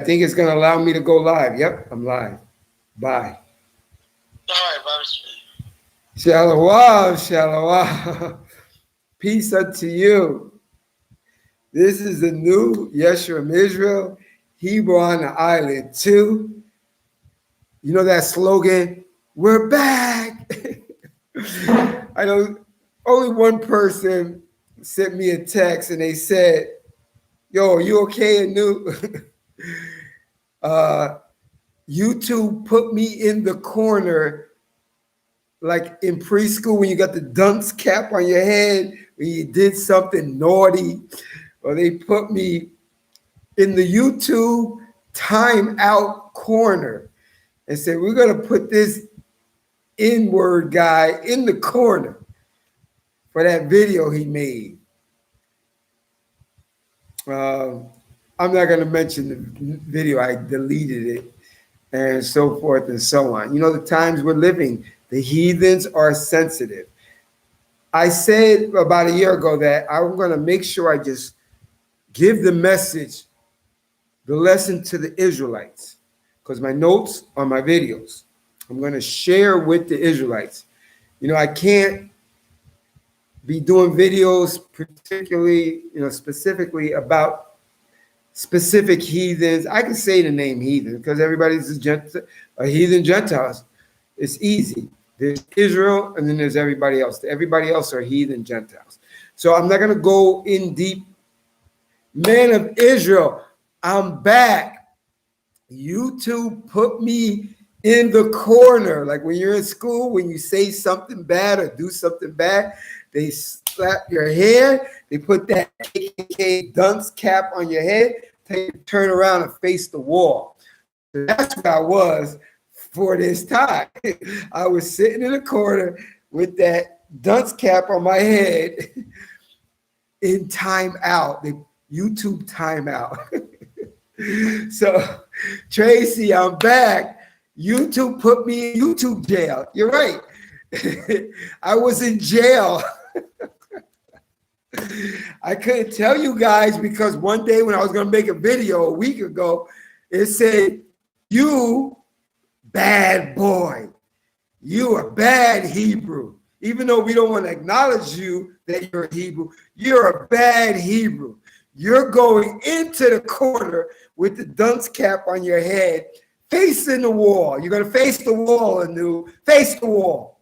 I think it's going to allow me to go live. Yep, I'm live. Bye. All right, Adversary. Shalom, shalom. Peace unto you. This is the new Yeshua Israel, Hebrew on the Island 2. You know that slogan? We're back. I know only one person sent me a text and they said, yo, are you okay, Anu? YouTube put me in the corner like in preschool when you got the dunce cap on your head when you did something naughty, or they put me in the YouTube timeout corner and said, we're going to put this N-word guy in the corner for that video he made. I'm not going to mention the video. I deleted it and so forth and so on. You know, the times we're living, the heathens are sensitive. I said about a year ago that I'm going to make sure I just give the message, the lesson to the Israelites, because my notes are my videos. I'm going to share with the Israelites. You know, I can't be doing videos particularly, specifically about specific heathens. I can say the name heathen because everybody's a heathen Gentiles. It's easy. There's Israel and then there's everybody else. Everybody else are heathen Gentiles. So I'm not going to go in deep. Man of Israel, I'm back. YouTube put me in the corner. Like when you're in school, when you say something bad or do something bad, they slap your hair. They put that KKK dunce cap on your head. Turn around and face the wall. That's what I was for this time. I was sitting in a corner with that dunce cap on my head in timeout, the YouTube timeout. So, Tracy, I'm back. YouTube put me in YouTube jail. You're right. I was in jail. I couldn't tell you guys because one day when I was going to make a video a week ago, it said, you bad boy, you a bad Hebrew. Even though we don't want to acknowledge you that you're a Hebrew, you're a bad Hebrew. You're going into the corner with the dunce cap on your head, facing the wall. You're going to face the wall, Anu. Face the wall.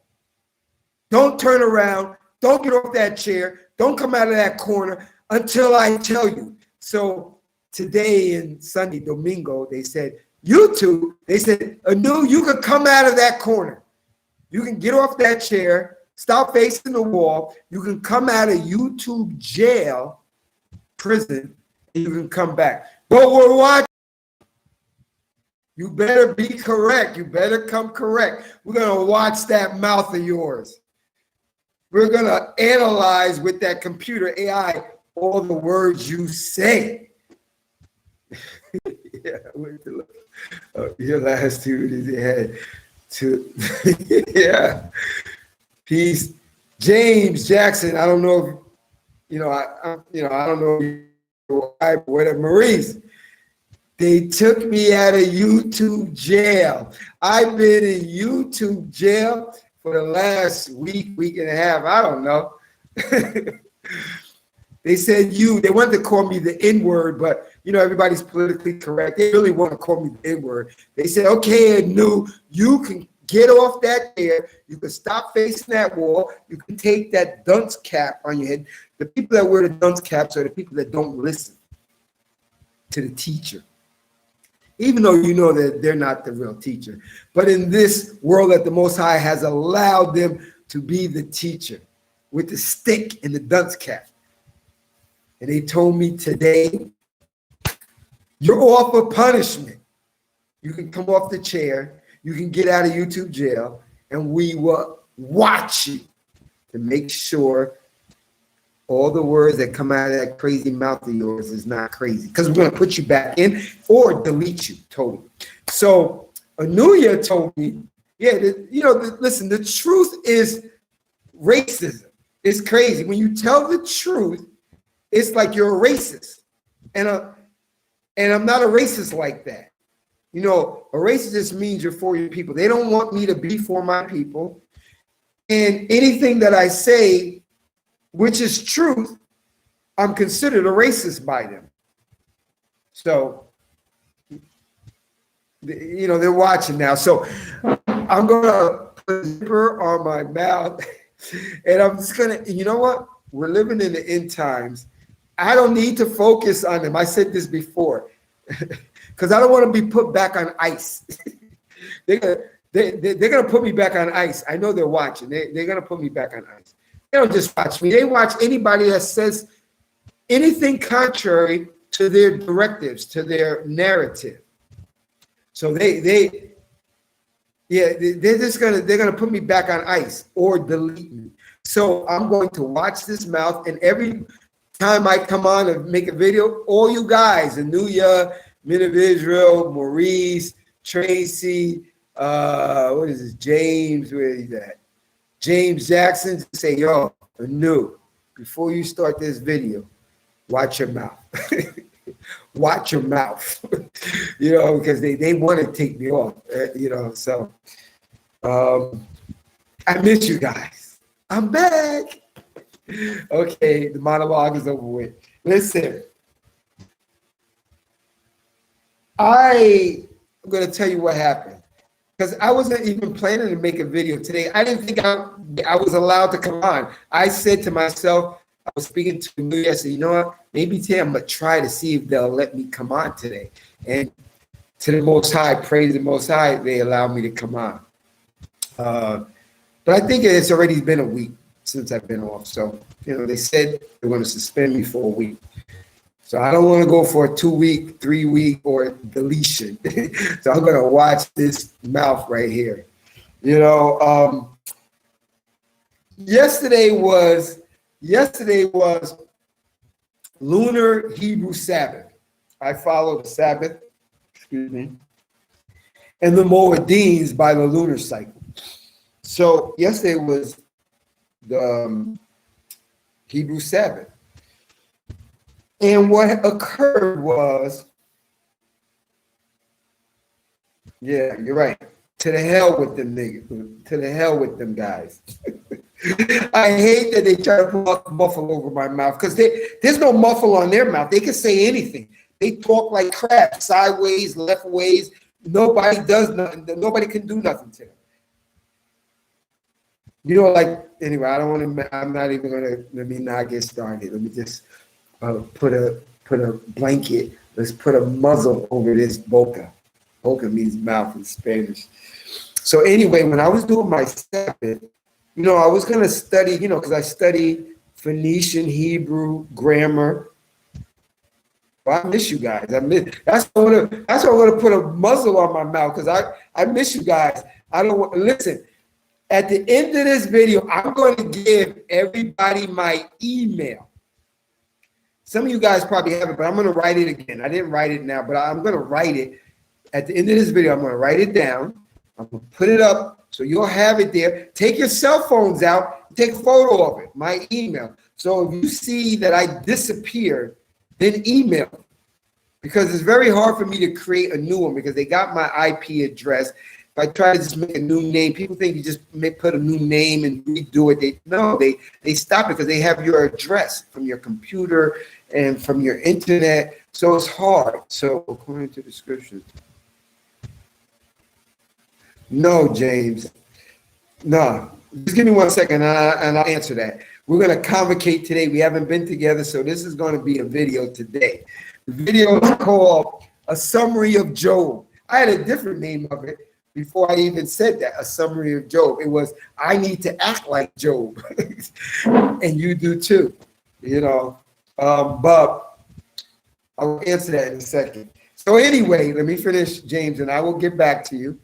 Don't turn around. Don't get off that chair. Don't come out of that corner until I tell you. So today and Sunday, Domingo, they said, YouTube, they said, Anu, you can come out of that corner. You can get off that chair, stop facing the wall. You can come out of YouTube jail, prison, and you can come back. But we're watching. You better be correct. You better come correct. We're going to watch that mouth of yours. We're going to analyze with that computer AI all the words you say. Yeah, your last two is ahead. Yeah. Peace. James Jackson, I don't know if, I don't know whatever. Maurice, they took me out of YouTube jail. I've been in YouTube jail for the last week and a half. I don't know. They said they wanted to call me the N-word, but everybody's politically correct. They really want to call me the N-word. They said, okay, Anu, you can get off that chair. You can stop facing that wall. You can take that dunce cap on your head. The people that wear the dunce caps are the people that don't listen to the teacher, even though you know that they're not the real teacher. But in this world that the Most High has allowed them to be the teacher with the stick and the dunce cap. And they told me today, you're off of punishment. You can come off the chair. You can get out of YouTube jail. And we will watch you to make sure all the words that come out of that crazy mouth of yours is not crazy. Because we're going to put you back in or delete you totally. So Anuya told me, listen, the truth is racism. It's crazy. When you tell the truth, it's like you're a racist. And And I'm not a racist like that. You know, a racist just means you're for your people. They don't want me to be for my people. And anything that I say, which is truth, I'm considered a racist by them. So, you know, they're watching now. So I'm going to put a zipper on my mouth and I'm just going to, you know what? We're living in the end times. I don't need to focus on them. I said this before because I don't want to be put back on ice. they're gonna put me back on ice. I know they're watching. They're gonna put me back on ice. They don't just watch me. They watch anybody that says anything contrary to their directives, to their narrative. So they're gonna put me back on ice or delete me. So I'm going to watch this mouth, and every time I come on and make a video, all you guys, Anuya, Men of Israel, Maurice, Tracy, what is this? James, where is that? James Jackson, say, yo, Anu, before you start this video, watch your mouth. Watch your mouth. You know, because they want to take me off. You know, so I miss you guys. I'm back. Okay, the monologue is over with. Listen, I'm going to tell you what happened. Because I wasn't even planning to make a video today. I didn't think I was allowed to come on. I said to myself, I was speaking to me, I said, you know what? Maybe today I'm going to try to see if they'll let me come on today. And to the Most High, praise the Most High, they allowed me to come on. But I think it's already been a week since I've been off. So, you know, they said they're going to suspend me for a week. So I don't want to go for a 2-week, 3-week, or deletion. So I'm going to watch this mouth right here. You know, yesterday was Lunar Hebrew Sabbath. I follow the Sabbath, and the Moedim by the lunar cycle. So yesterday was the Hebrew Sabbath. And what occurred was, yeah, you're right. To the hell with them niggas. To the hell with them guys. I hate that they try to put muffle over my mouth because there's no muffle on their mouth. They can say anything. They talk like crap, sideways, left ways. Nobody does nothing. Nobody can do nothing to them. You know, like, anyway, I'm not even going to, let me not get started. Let me just put a blanket. Let's put a muzzle over this boca. Boca means mouth in Spanish. So anyway, when I was doing my Sabbath, you know, I was going to study, you know, because I study Phoenician, Hebrew, grammar. Well, I miss you guys. That's why I'm going to put a muzzle on my mouth because I miss you guys. I don't want, listen, at the end of this video, I'm going to give everybody my email. Some of you guys probably have it, but I'm going to write it again. I didn't write it now, but I'm going to write it. At the end of this video, I'm going to write it down. I'm going to put it up so you'll have it there. Take your cell phones out. Take a photo of it, my email. So if you see that I disappeared, then email me. Because it's very hard for me to create a new one because they got my IP address. If I try to just make a new name, people think you just put a new name and redo it. They stop it because they have your address from your computer and from your internet. So it's hard. So according to the scriptures. No, James. No. Just give me 1 second and I'll answer that. We're going to convocate today. We haven't been together, so this is going to be a video today. The video is called A Summary of Job. I had a different name of it before I even said that, A Summary of Job. It was, I need to act like Job. And you do too, you know. But I'll answer that in a second. So anyway, let me finish, James, and I will get back to you.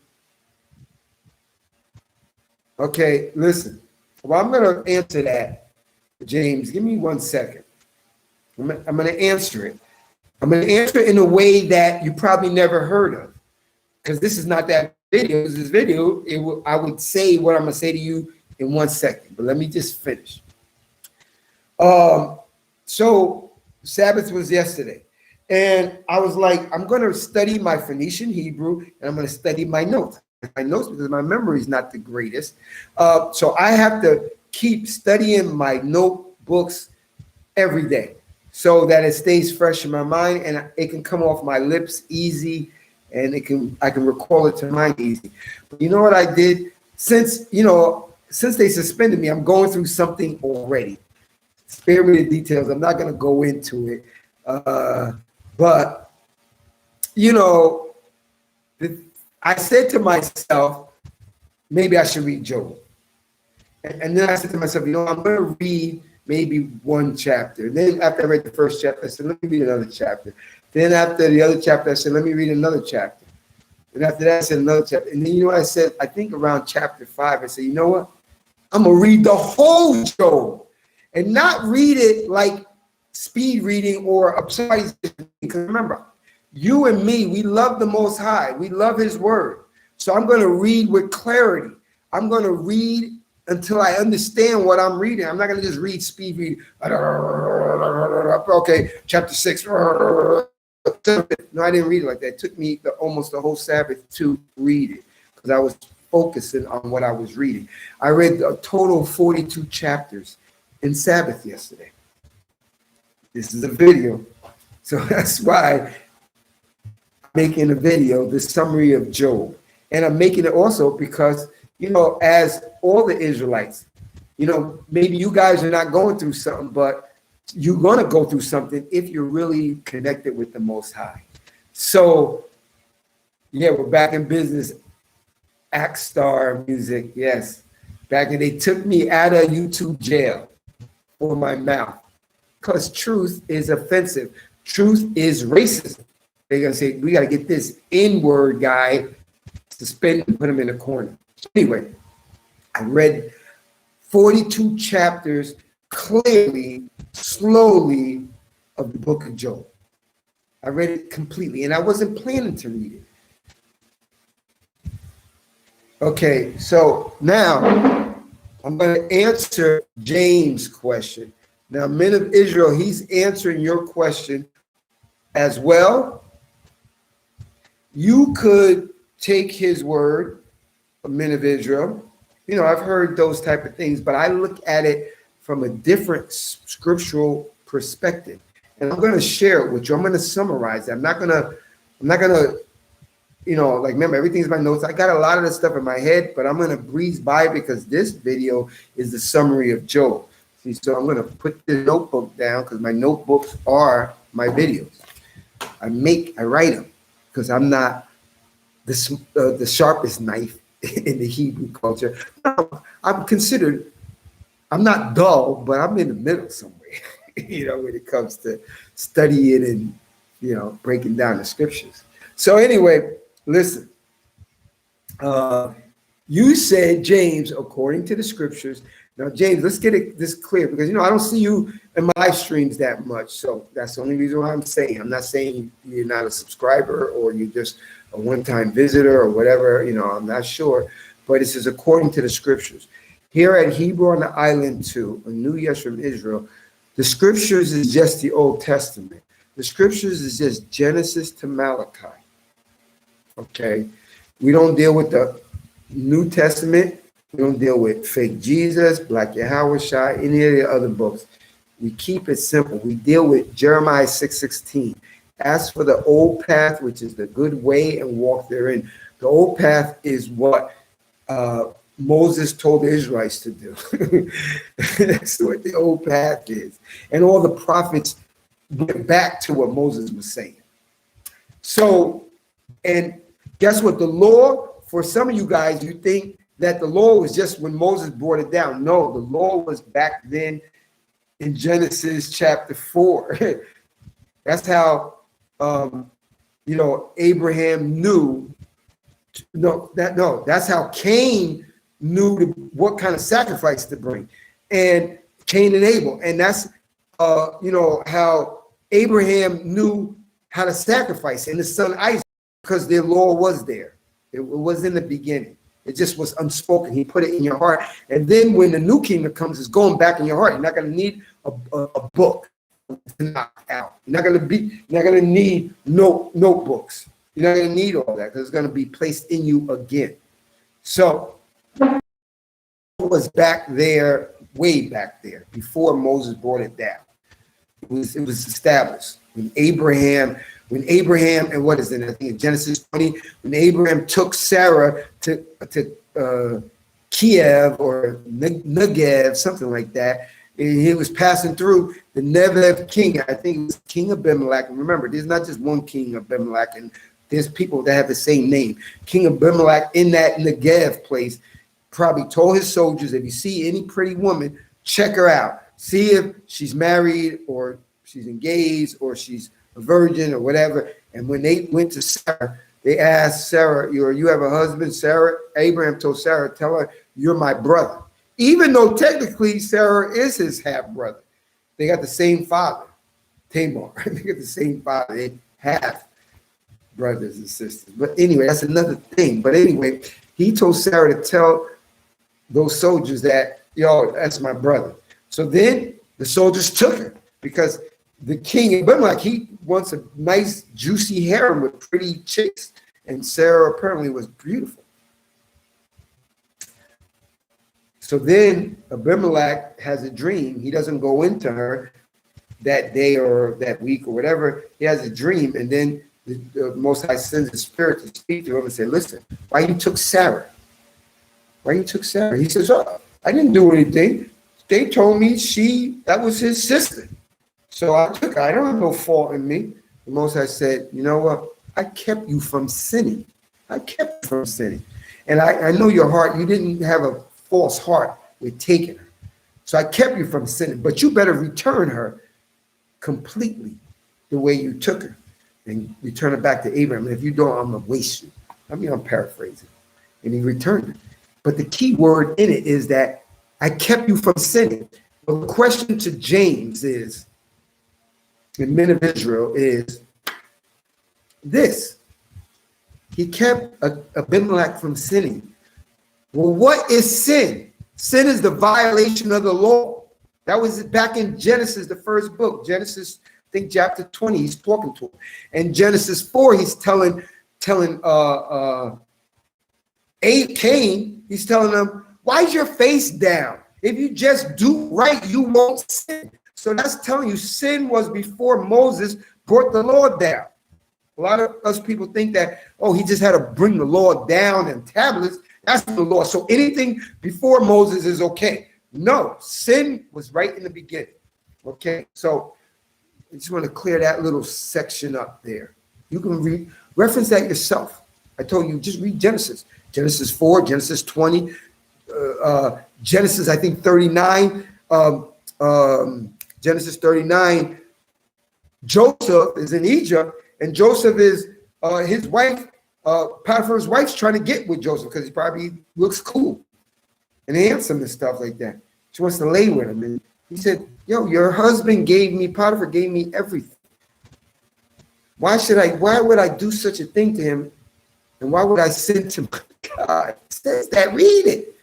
Okay, listen. Well, I'm going to answer that, James. Give me 1 second. I'm going to answer it. I'm going to answer it in a way that you probably never heard of, because this is not that video. This video, I would say what I'm going to say to you in 1 second, but let me just finish. So Sabbath was yesterday. And I was like, I'm going to study my Phoenician Hebrew and I'm going to study my notes. My notes because my memory is not the greatest. So I have to keep studying my notebooks every day so that it stays fresh in my mind and it can come off my lips easy and I can recall it to mind easy. But you know what I did? Since they suspended me, I'm going through something already. Spare me the details. I'm not going to go into it. But, you know, I said to myself, maybe I should read Job. And then I said to myself, I'm going to read maybe one chapter. And then after I read the first chapter, I said, let me read another chapter. Then after the other chapter, I said, let me read another chapter. And after that, I said another chapter. And then you know what I said? I think around chapter 5, I said, you know what? I'm going to read the whole Job and not read it like speed reading or somebody's. Because remember, you and me, we love the Most High. We love His Word. So I'm going to read with clarity. I'm going to read until I understand what I'm reading. I'm not going to just read speed read. Okay, chapter 6. No, I didn't read it like that. It took me almost the whole Sabbath to read it because I was focusing on what I was reading. I read a total of 42 chapters in Sabbath yesterday. This is a video. So that's why I'm making a video, the summary of Job. And I'm making it also because, as all the Israelites, maybe you guys are not going through something, but you're going to go through something if you're really connected with the Most High. So, yeah, we're back in business. Act Star Music, yes. Back when they took me out of YouTube jail for my mouth. Because truth is offensive. Truth is racism. They're going to say, we got to get this N-word guy suspended and put him in a corner. So anyway, I read 42 chapters clearly, slowly of the book of Job. I read it completely, and I wasn't planning to read it. Okay, so now I'm going to answer James' question. Now, men of Israel, he's answering your question as well. You could take his word, men of Israel. I've heard those type of things, but I look at it from a different scriptural perspective. And I'm going to share it with you. I'm going to summarize it. I'm not going to, remember, everything's my notes. I got a lot of this stuff in my head, but I'm going to breeze by because this video is the summary of Job. See, so I'm going to put the notebook down because my notebooks are my videos. I write them because I'm not the sharpest knife in the Hebrew culture. No, I'm not dull, but I'm in the middle somewhere, when it comes to studying and, breaking down the scriptures. So anyway, listen, you said, James, according to the scriptures. Now, James, let's get this clear because, I don't see you in my live streams that much. So that's the only reason why I'm saying. I'm not saying you're not a subscriber or you're just a one-time visitor or whatever, I'm not sure. But it says, according to the scriptures. Here at Hebrew on the Island 2, a New Year's from Israel, the scriptures is just the Old Testament. The scriptures is just Genesis to Malachi. Okay? We don't deal with the New Testament. We don't deal with fake Jesus, Black Yahweh Shai, any of the other books. We keep it simple. We deal with Jeremiah 6:16. As for the old path, which is the good way, and walk therein. The old path is what Moses told the Israelites to do. That's what the old path is. And all the prophets went back to what Moses was saying. So, and guess what? The law, for some of you guys, you think that the law was just when Moses brought it down. No, the law was back then in Genesis chapter 4. That's how, Abraham knew. That's how Cain knew what kind of sacrifice to bring. And Cain and Abel. And that's, how Abraham knew how to sacrifice and his son Isaac because their law was there. It was in the beginning. It just was unspoken. He put it in your heart. And then when the new kingdom comes, it's going back in your heart. You're not going to need a book. to knock out. You're not gonna need notebooks. You're not gonna need all that because it's gonna be placed in you again. So it was back there, way back there, before Moses brought it down. It was established when Abraham, and what is it? I think in Genesis 20, when Abraham took Sarah to Kiev or Negev, something like that. And he was passing through the Negev king. I think it was King Abimelech. And remember, there's not just one King Abimelech, and there's people that have the same name. King Abimelech in that Negev place probably told his soldiers, if you see any pretty woman, check her out. See if she's married or she's engaged or she's a virgin or whatever. And when they went to Sarah, they asked Sarah, you have a husband, Sarah? Abraham told Sarah, tell her, you're my brother. Even though technically Sarah is his half-brother. They got the same father, Tamar. They got the same father. They have brothers and sisters. But anyway, that's another thing. But anyway, he told Sarah to tell those soldiers that, yo, that's my brother. So then the soldiers took her because the king, Abimelech, he wants a nice, juicy harem with pretty chicks. And Sarah apparently was beautiful. So then Abimelech has a dream. He doesn't go into her that day or that week or whatever. He has a dream. And then the Most High sends the spirit to speak to him and say, listen, why you took Sarah? Why you took Sarah? He says, oh, I didn't do anything. They told me that was his sister. So I took her. I don't have no fault in me. The Most High said, you know what? I kept you from sinning. I kept you from sinning. And I know your heart. You didn't have a false heart with taking her. So I kept you from sinning. But you better return her completely the way you took her. And return her back to Abraham. And if you don't, I'm going to waste you. I mean, I'm paraphrasing. And he returned her. But the key word in it is that I kept you from sinning. Well, the question to James is, the men of Israel, is this. He kept Abimelech from sinning. Well, what is sin? Sin is the violation of the law. That was back in Genesis, the first book. Genesis, I think chapter 20, he's talking to him. And Genesis 4, he's telling Cain, he's telling him, why is your face down? If you just do right, you won't sin. So that's telling you sin was before Moses brought the law down. A lot of us people think that, oh, he just had to bring the law down in tablets. That's the law. So anything before Moses is okay. No, sin was right in the beginning. Okay, so I just want to clear that little section up there. You can reference that yourself. I told you, just read Genesis. Genesis 4, Genesis 20, Genesis, I think, 39. Genesis 39, Joseph is in Egypt, and Joseph is his wife, Potiphar's wife's trying to get with Joseph because he probably looks cool and handsome and stuff like that. She wants to lay with him. And he said, yo, your husband Potiphar gave me everything. Why would I do such a thing to him? And why would I sin to my God? It says that, read it.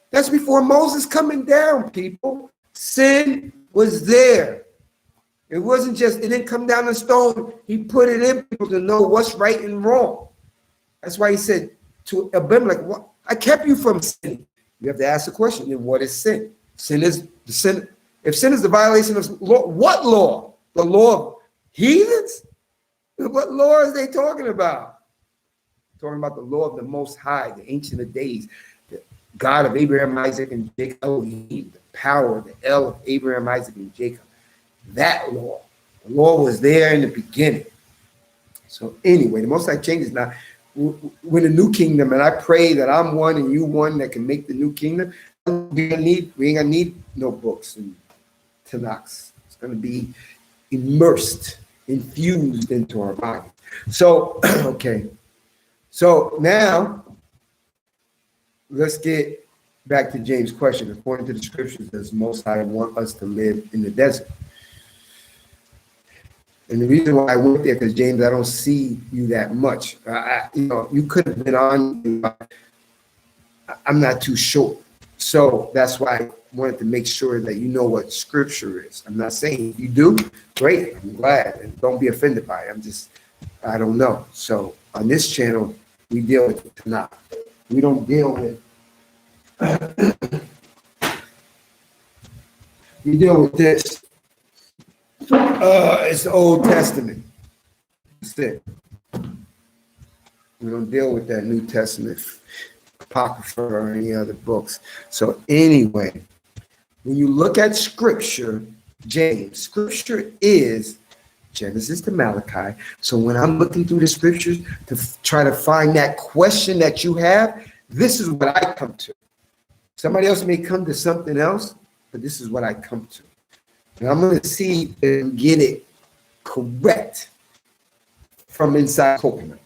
That's before Moses coming down, people. Sin was there. It wasn't just, it didn't come down a stone. He put it in people to know what's right and wrong. That's why he said to Abimelech, I kept you from sinning. You have to ask the question, then what is sin? Sin is the sin. If sin is the violation of law, what law? The law of heathens? What law is they talking about? Talking about the law of the Most High, the Ancient of Days, the God of Abraham, Isaac, and Jacob, the power, the El of Abraham, Isaac, and Jacob. That law. The law was there in the beginning. So anyway, the Most High changes now. When the new kingdom, and I pray that I'm one and you one that can make the new kingdom, we ain't gonna need no books and Tanakhs. It's gonna be immersed, infused into our body. So, okay. So now let's get back to James' question. According to the scriptures, does Most High want us to live in the desert? And the reason why I went there, because James, I don't see you that much. You could have been on. I'm not too sure. So that's why wanted to make sure that you know what scripture is. I'm not saying if you do, great, I'm glad, and don't be offended by it. I don't know. So on this channel, we deal with Tanakh. We don't deal with, we deal with this. It's the Old Testament. That's it. We don't deal with that New Testament, Apocrypha, or any other books. So anyway, when you look at scripture, James, scripture is Genesis to Malachi. So when I'm looking through the scriptures to try to find that question that you have, this is what I come to. Somebody else may come to something else, but this is what I come to. And I'm going to see and get it correct from inside coconut.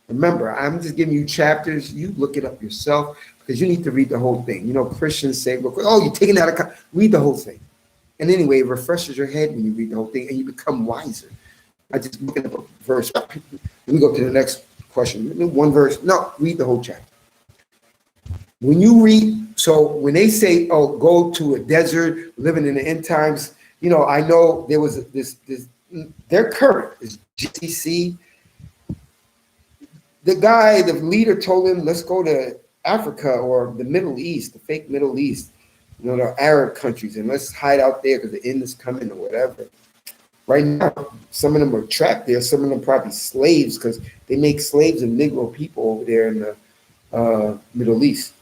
Remember, I'm just giving you chapters. You look it up yourself because you need to read the whole thing. You know, Christians say, oh, you're taking that account. Read the whole thing. And anyway, it refreshes your head when you read the whole thing and you become wiser. I just look at a verse. Let me go to the next question. One verse. No, read the whole chapter. When you read, so when they say, oh, go to a desert, living in the end times, you know, I know there was this their current is GCC. The guy, the leader told him, let's go to Africa or the Middle East, the fake Middle East, you know, the Arab countries, and let's hide out there because the end is coming or whatever. Right now, some of them are trapped there. Some of them probably slaves because they make slaves of Negro people over there in the Middle East,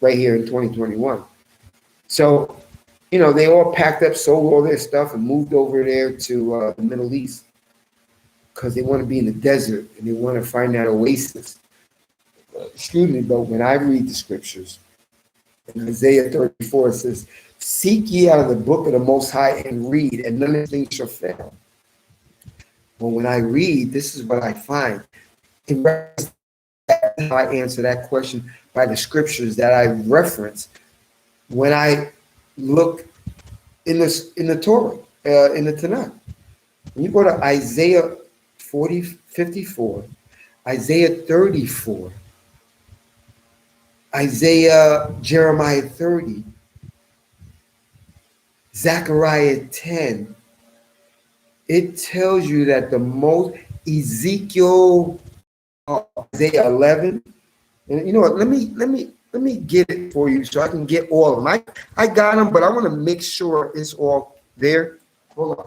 right here in 2021. So, you know, they all packed up, sold all their stuff, and moved over there to the Middle East because they want to be in the desert and they want to find that oasis. Excuse me, but when I read the scriptures, in Isaiah 34, it says, seek ye out of the book of the Most High and read, and none of these things shall fail. Well, when I read, this is what I find. In reference to how I answer that question by the scriptures that I reference when I look in the Torah, in the Tanakh. When you go to Isaiah 54, Isaiah 34, Jeremiah 30, Zechariah 10, it tells you that the most, Ezekiel, Isaiah 11, and you know what, let me get it for you so I can get all of them. I got them, but I want to make sure it's all there. Hold on.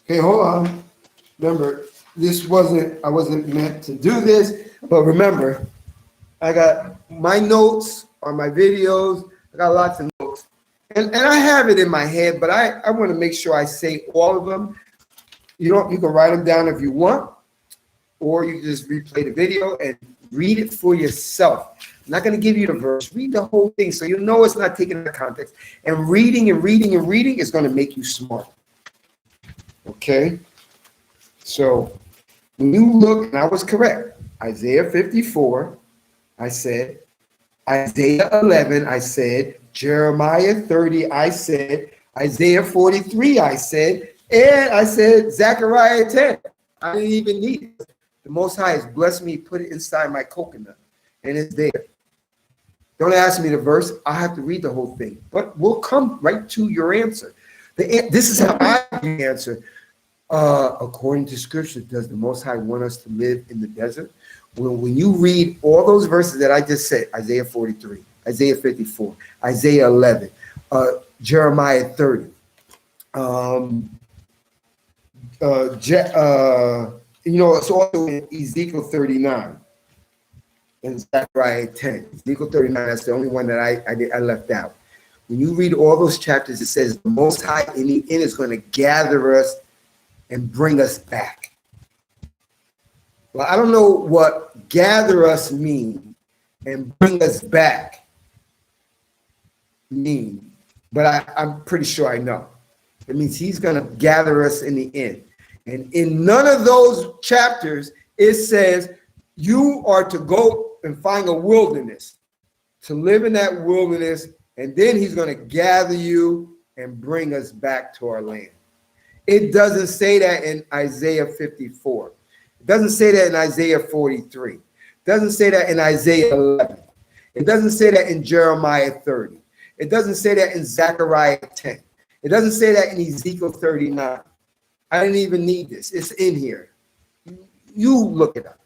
Okay, hold on. Remember, I wasn't meant to do this, but remember, I got my notes on my videos. I got lots of notes. And I have it in my head, but I want to make sure I say all of them. You can write them down if you want, or you can just replay the video and read it for yourself. I'm not going to give you the verse. Read the whole thing so you know it's not taken out of context. And reading and reading and reading is going to make you smart. Okay? So when you look, and I was correct, Isaiah 54, I said, Isaiah 11, I said, Jeremiah 30, I said, Isaiah 43, I said, and I said Zechariah 10. I didn't even need it. The Most High has blessed me, put it inside my coconut, and it's there. Don't ask me the verse. I have to read the whole thing. But we'll come right to your answer. This is how I answer. According to scripture, does the Most High want us to live in the desert? Well, when you read all those verses that I just said, Isaiah 43, Isaiah 54, Isaiah 11, Jeremiah 30, it's also in Ezekiel 39 and Zechariah 10. Ezekiel 39, that's the only one that I left out. When you read all those chapters, it says the Most High in the end is going to gather us and bring us back. Well, I don't know what gather us mean and bring us back mean, but I'm pretty sure I know. It means he's going to gather us in the end. And in none of those chapters, it says you are to go and find a wilderness, to live in that wilderness, and then he's going to gather you and bring us back to our land. It doesn't say that in Isaiah 54. It doesn't say that in Isaiah 43. It doesn't say that in Isaiah 11. It doesn't say that in Jeremiah 30. It doesn't say that in Zechariah 10. It doesn't say that in Ezekiel 39. I didn't even need this. It's in here. You look it up.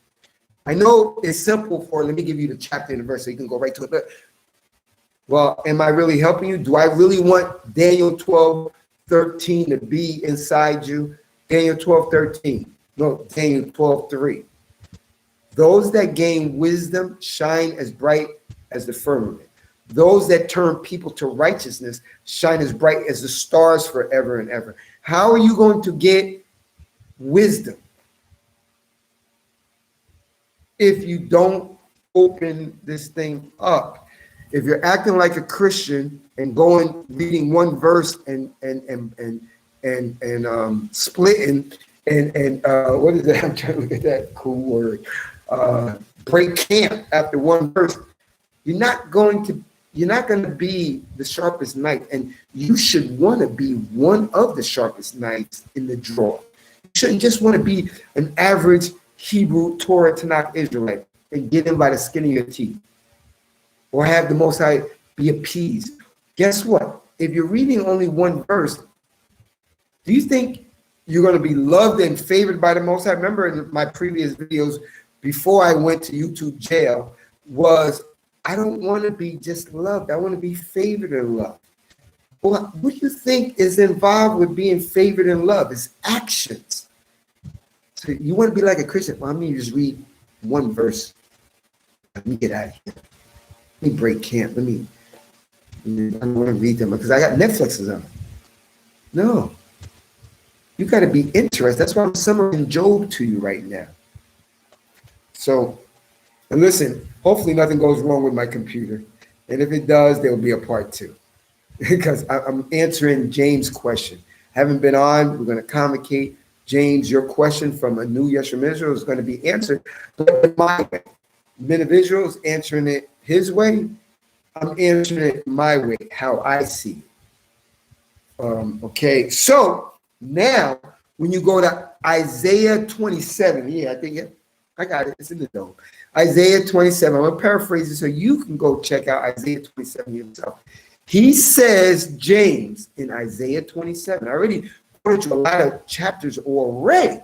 I know it's simple for, let me give you the chapter and the verse so you can go right to it. But, well, am I really helping you? Do I really want Daniel 12:13 to be inside you? Daniel 12:13. No, Daniel 12:3. Those that gain wisdom shine as bright as the firmament. Those that turn people to righteousness shine as bright as the stars forever and ever. How are you going to get wisdom if you don't open this thing up? If you're acting like a Christian and going reading one verse and splitting and what is that? I'm trying to look at that cool word. Break camp after one verse. You're not going to be the sharpest knife, and you should want to be one of the sharpest knives in the drawer. You shouldn't just want to be an average Hebrew Torah Tanakh Israelite and get in by the skin of your teeth, or have the Most High be appeased. Guess what? If you're reading only one verse, do you think you're going to be loved and favored by the Most High? Remember in my previous videos before I went to YouTube jail was, I don't want to be just loved. I want to be favored and loved. Well, what do you think is involved with being favored and loved? It's actions. So you want to be like a Christian? Well, let me just read one verse. Let me get out of here. Let me break camp. I don't want to read them because I got Netflixes on. No. You got to be interested. That's why I'm summarizing Job to you right now. So, and listen, hopefully nothing goes wrong with my computer. And if it does, there will be a part 2. Because I'm answering James' question. Haven't been on. We're going to communicate. James, your question from a new Yeshua Israel is going to be answered my way. Men of Israel is answering it his way. I'm answering it my way, how I see it. Okay, so now when you go to Isaiah 27, I got it. It's in the dome. Isaiah 27. I'm going to paraphrase it so you can go check out Isaiah 27 yourself. He says, James, in Isaiah 27. I already went through a lot of chapters already,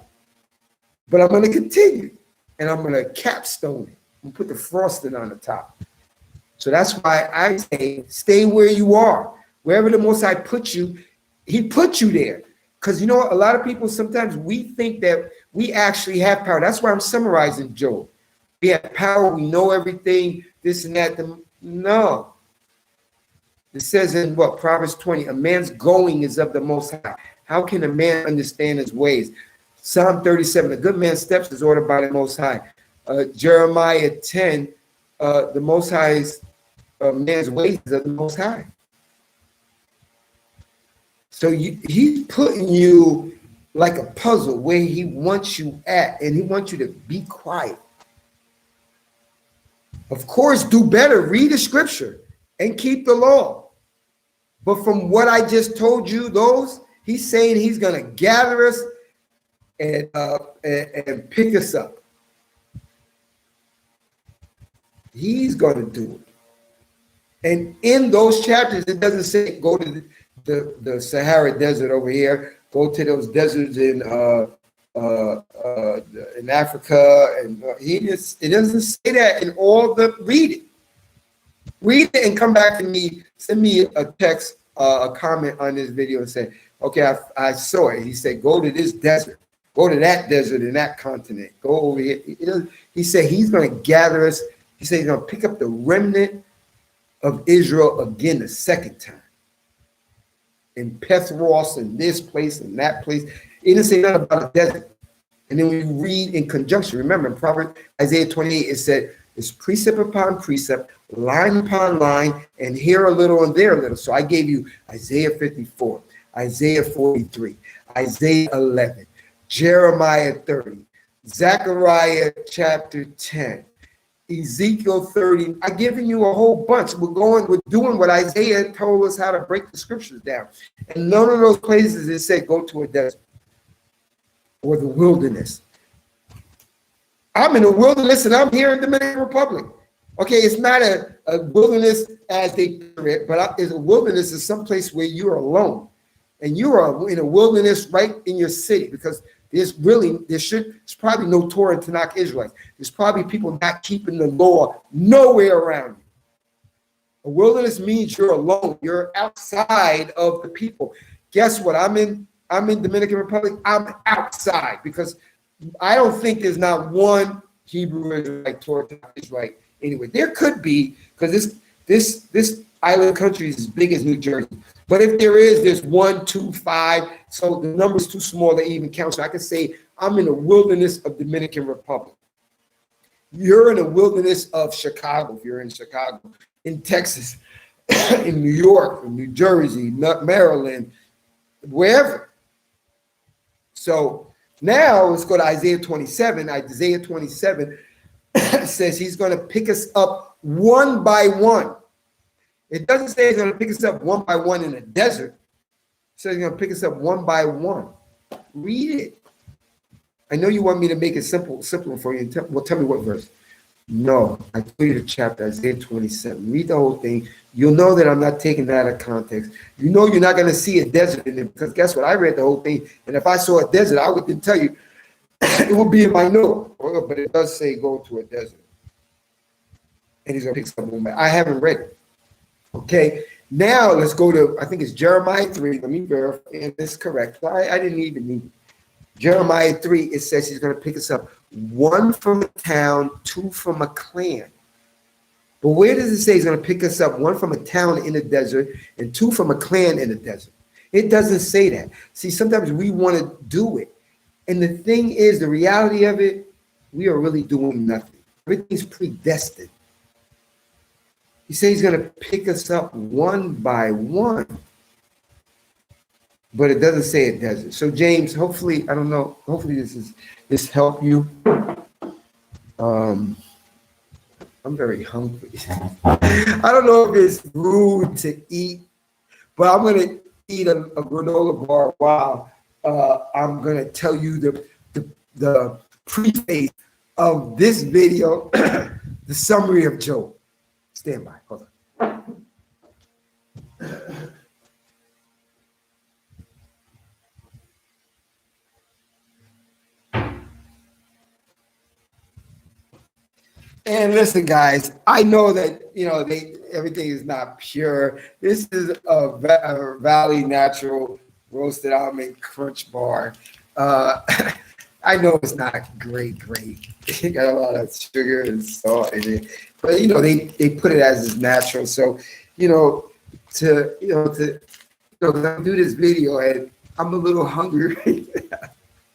but I'm going to continue, and I'm going to capstone it and put the frosting on the top. So that's why I say stay where you are. Wherever the Most High put you, he put you there. Because you know what? A lot of people, sometimes we think that we actually have power. That's why I'm summarizing Job. We have power. We know everything, this and that. No. It says in what? Proverbs 20, a man's going is of the Most High. How can a man understand his ways? Psalm 37, a good man's steps is ordered by the Most High. Jeremiah 10, the Most High's man's ways is of the Most High. So he's putting you like a puzzle where he wants you at, and he wants you to be quiet. Of course, do better. Read the scripture and keep the law. But from what I just told you, he's saying he's going to gather us and pick us up. He's going to do it. And in those chapters, it doesn't say go to the Sahara Desert over here, go to those deserts in Africa, and it doesn't say that in all the read it and come back to me, send me a text, a comment on this video and say, okay, I saw it. He said, go to this desert, go to that desert in that continent, go over here. He said he's going to gather us. He said he's going to pick up the remnant of Israel again the second time. In Pethros and this place and that place. It didn't say nothing about a desert. And then when you read in conjunction, remember in Proverbs Isaiah 28, it said it's precept upon precept, line upon line, and here a little and there a little. So I gave you Isaiah 54, Isaiah 43, Isaiah 11, Jeremiah 30, Zechariah chapter 10, Ezekiel 30. I've given you a whole bunch. We're doing what Isaiah told us how to break the scriptures down. And none of those places it said go to a desert or the wilderness. I'm in the wilderness and I'm here in the Dominican Republic. Okay, it's not a wilderness as they picture it, but it's a wilderness is someplace where you're alone. And you are in a wilderness right in your city, because there's probably no Torah and Tanakh Israelites. There's probably people not keeping the law nowhere around you. A wilderness means you're alone. You're outside of the people. Guess what? I'm in Dominican Republic. I'm outside because I don't think there's not one Hebrew Israelite, Torah Israelite anyway. There could be, because this island country is as big as New Jersey. But if there is, there's 1, 2, 5. So the number's too small to even count. So I can say I'm in the wilderness of Dominican Republic. You're in the wilderness of Chicago, if you're in Chicago, in Texas, in New York, in New Jersey, Maryland, wherever. So now let's go to Isaiah 27. Isaiah 27 says he's going to pick us up one by one. It doesn't say he's going to pick us up one by one in a desert. It says he's going to pick us up one by one. Read it. I know you want me to make it simpler for you. Tell me what verse. No, I told you the chapter, Isaiah 27. Read the whole thing. You'll know that I'm not taking that out of context. You know you're not going to see a desert in it, because guess what? I read the whole thing, and if I saw a desert, I wouldn't tell you. It would be in my note, but it does say go to a desert. And he's going to pick something back. I haven't read it. Okay, now let's go to, I think it's Jeremiah 3. Let me verify if this is correct. I didn't even need it. Jeremiah 3, it says he's going to pick us up 1 from a town, 2 from a clan. But where does it say he's going to pick us up 1 from a town in the desert and 2 from a clan in the desert? It doesn't say that. See, sometimes we want to do it. And the thing is, the reality of it, we are really doing nothing. Everything's predestined. He says he's going to pick us up one by one. But it doesn't say it doesn't. So James, hopefully, I don't know, hopefully this help you. I'm very hungry. I don't know if it's rude to eat, but I'm gonna eat a granola bar while I'm gonna tell you the preface of this video, the summary of Job. Stand by, hold on. And listen, guys, I know that, everything is not pure. This is a Valley Natural roasted almond crunch bar. I know it's not great. It got a lot of sugar and salt in it, but they put it as is natural. So, to do this video, and I'm a little hungry.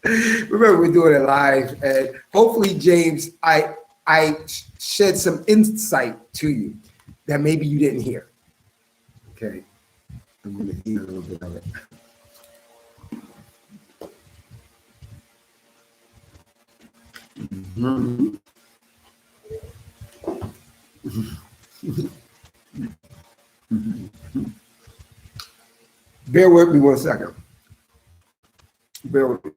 Remember, we're doing it live, and hopefully, James, I shed some insight to you that maybe you didn't hear. Okay, I'm going to eat a little bit of it. Mm-hmm. Bear with me 1 second. Bear with me.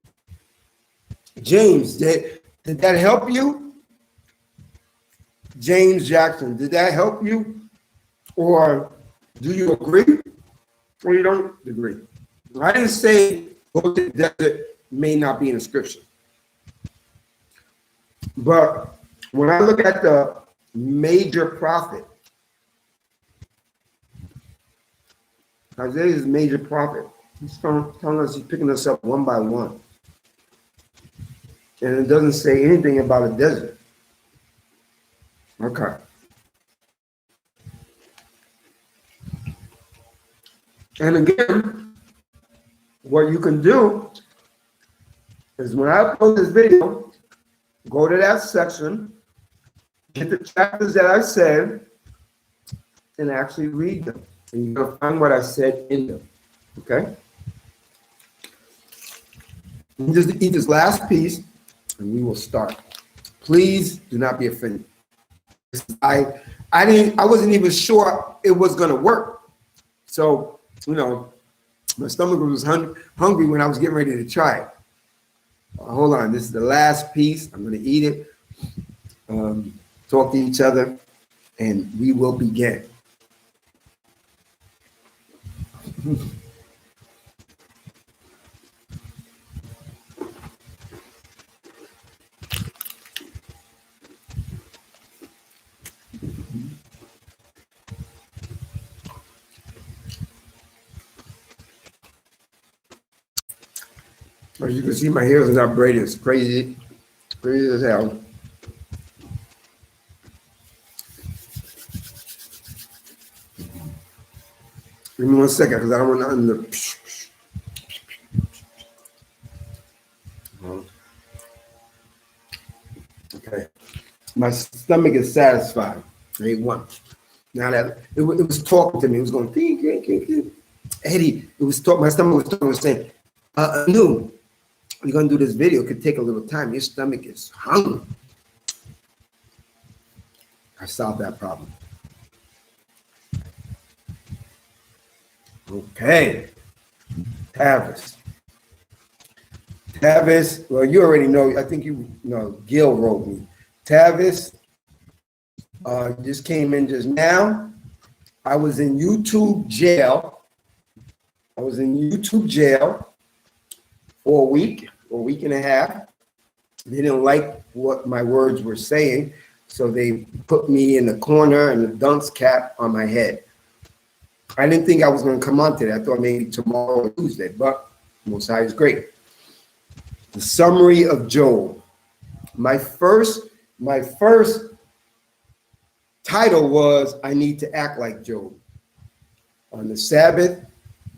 James, did that help you? James Jackson, did that help you? Or do you agree or you don't agree? I didn't say go to the desert may not be in the scripture. But when I look at the major prophet, Isaiah is a major prophet. He's telling us he's picking us up one by one. And it doesn't say anything about a desert. Okay. And again, what you can do is when I upload this video, go to that section, get the chapters that I said, and actually read them. And you're going to find what I said in them. Okay? And just eat this last piece, and we will start. Please do not be offended. I wasn't even sure it was gonna work. So, my stomach was hungry when I was getting ready to try it. Hold on, this is the last piece. I'm gonna eat it. Talk to each other, and we will begin. As you can see, my hair is not braided. It's crazy, crazy as hell. Give me 1 second, because I don't want nothing to. Okay. My stomach is satisfied. I ate one. Now that it was talking to me, it was going, Eddie, it was talking, my stomach was talking, was saying, no, you're going to do this video. It could take a little time. Your stomach is hungry. I solved that problem. Okay. Tavis, well, you already know, I think you know, Gil wrote me. Tavis just came in just now. I was in YouTube jail. For a week and a half. They didn't like what my words were saying, so they put me in the corner and the dunce cap on my head. I didn't think I was going to come on today. I thought maybe tomorrow or Tuesday, but Most High is great. The summary of Job. My first title was I Need to Act Like Job. On the Sabbath,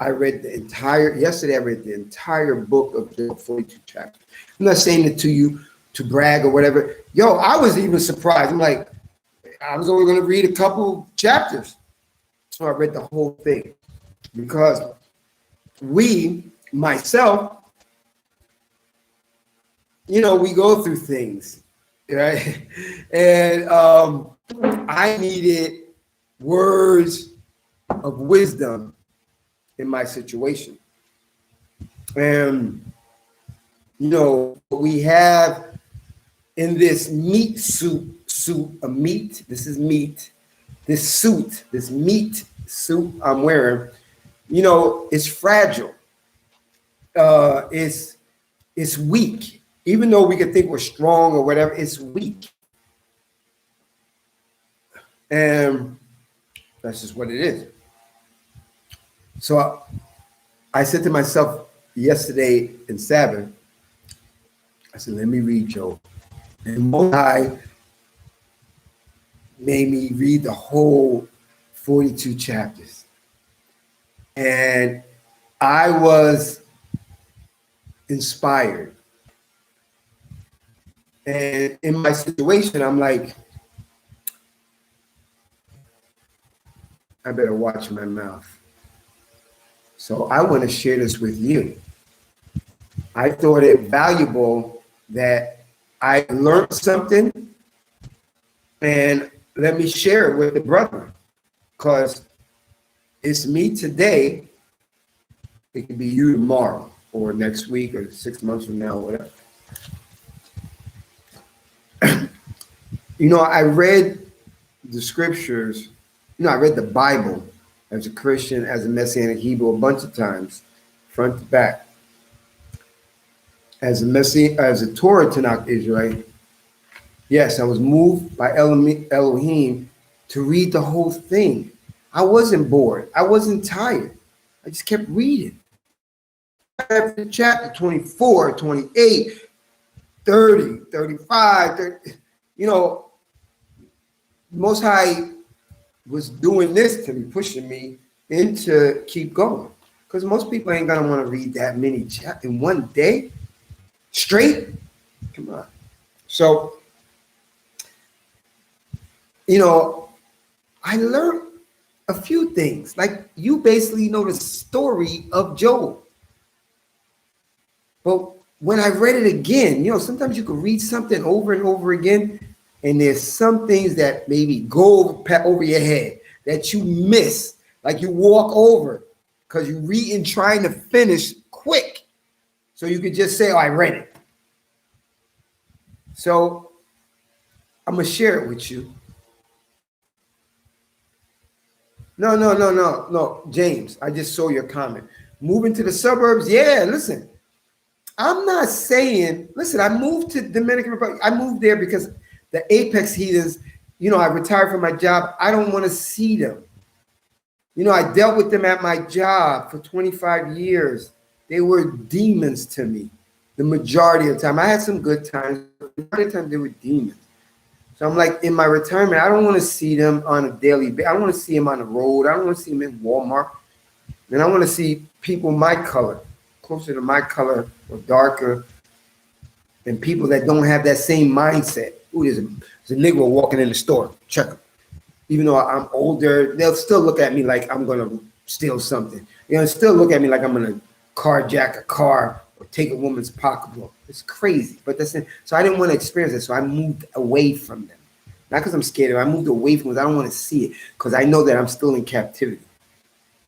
yesterday I read the entire book of Job, 42 chapters. I'm not saying it to you to brag or whatever. Yo, I was even surprised. I'm like, I was only going to read a couple chapters. So I read the whole thing because myself, we go through things, right? And I needed words of wisdom in my situation. And, we have in this meat suit, this meat suit I'm wearing, it's fragile. It's weak. Even though we could think we're strong or whatever, it's weak. And that's just what it is. So I said to myself yesterday in Sabbath, I said, let me read Job. And Most High made me read the whole 42 chapters. And I was inspired. And in my situation, I'm like, I better watch my mouth. So I want to share this with you. I thought it valuable that I learned something, and let me share it with the brother, because it's me today. It could be you tomorrow or next week or 6 months from now, whatever. I read the scriptures. I read the Bible as a Christian, as a Messianic Hebrew a bunch of times, front to back. As a Torah Tanakh Israelite, yes, I was moved by Elohim to read the whole thing. I wasn't bored. I wasn't tired. I just kept reading. After chapter 24, 28, 30, 35, 30, Most High was doing this to me, pushing me into keep going. Because most people ain't gonna want to read that many chapters in one day straight. Come on. So, I learned a few things. Like, you basically know the story of Job. But when I read it again, sometimes you can read something over and over again, and there's some things that maybe go over your head that you miss, like you walk over because you're reading, trying to finish quick, so you could just say, "Oh, I read it." So I'm gonna share it with you. No, James. I just saw your comment. Moving to the suburbs. Yeah, listen. I'm not saying, listen, I moved to Dominican Republic. I moved there because the apex heathens, I retired from my job. I don't want to see them. I dealt with them at my job for 25 years. They were demons to me the majority of the time. I had some good times, but the majority of the time they were demons. So I'm like, in my retirement, I don't want to see them on a daily basis. I don't want to see them on the road. I don't want to see them in Walmart. And I want to see people my color, closer to my color or darker, and people that don't have that same mindset. Ooh, there's a Negro walking in the store. Check him. Even though I'm older, they'll still look at me like I'm going to steal something. Still look at me like I'm going to carjack a car or take a woman's pocketbook. It's crazy. But that's it. So I didn't want to experience it. So I moved away from them. Not because I'm scared of it. I moved away from it. I don't want to see it because I know that I'm still in captivity.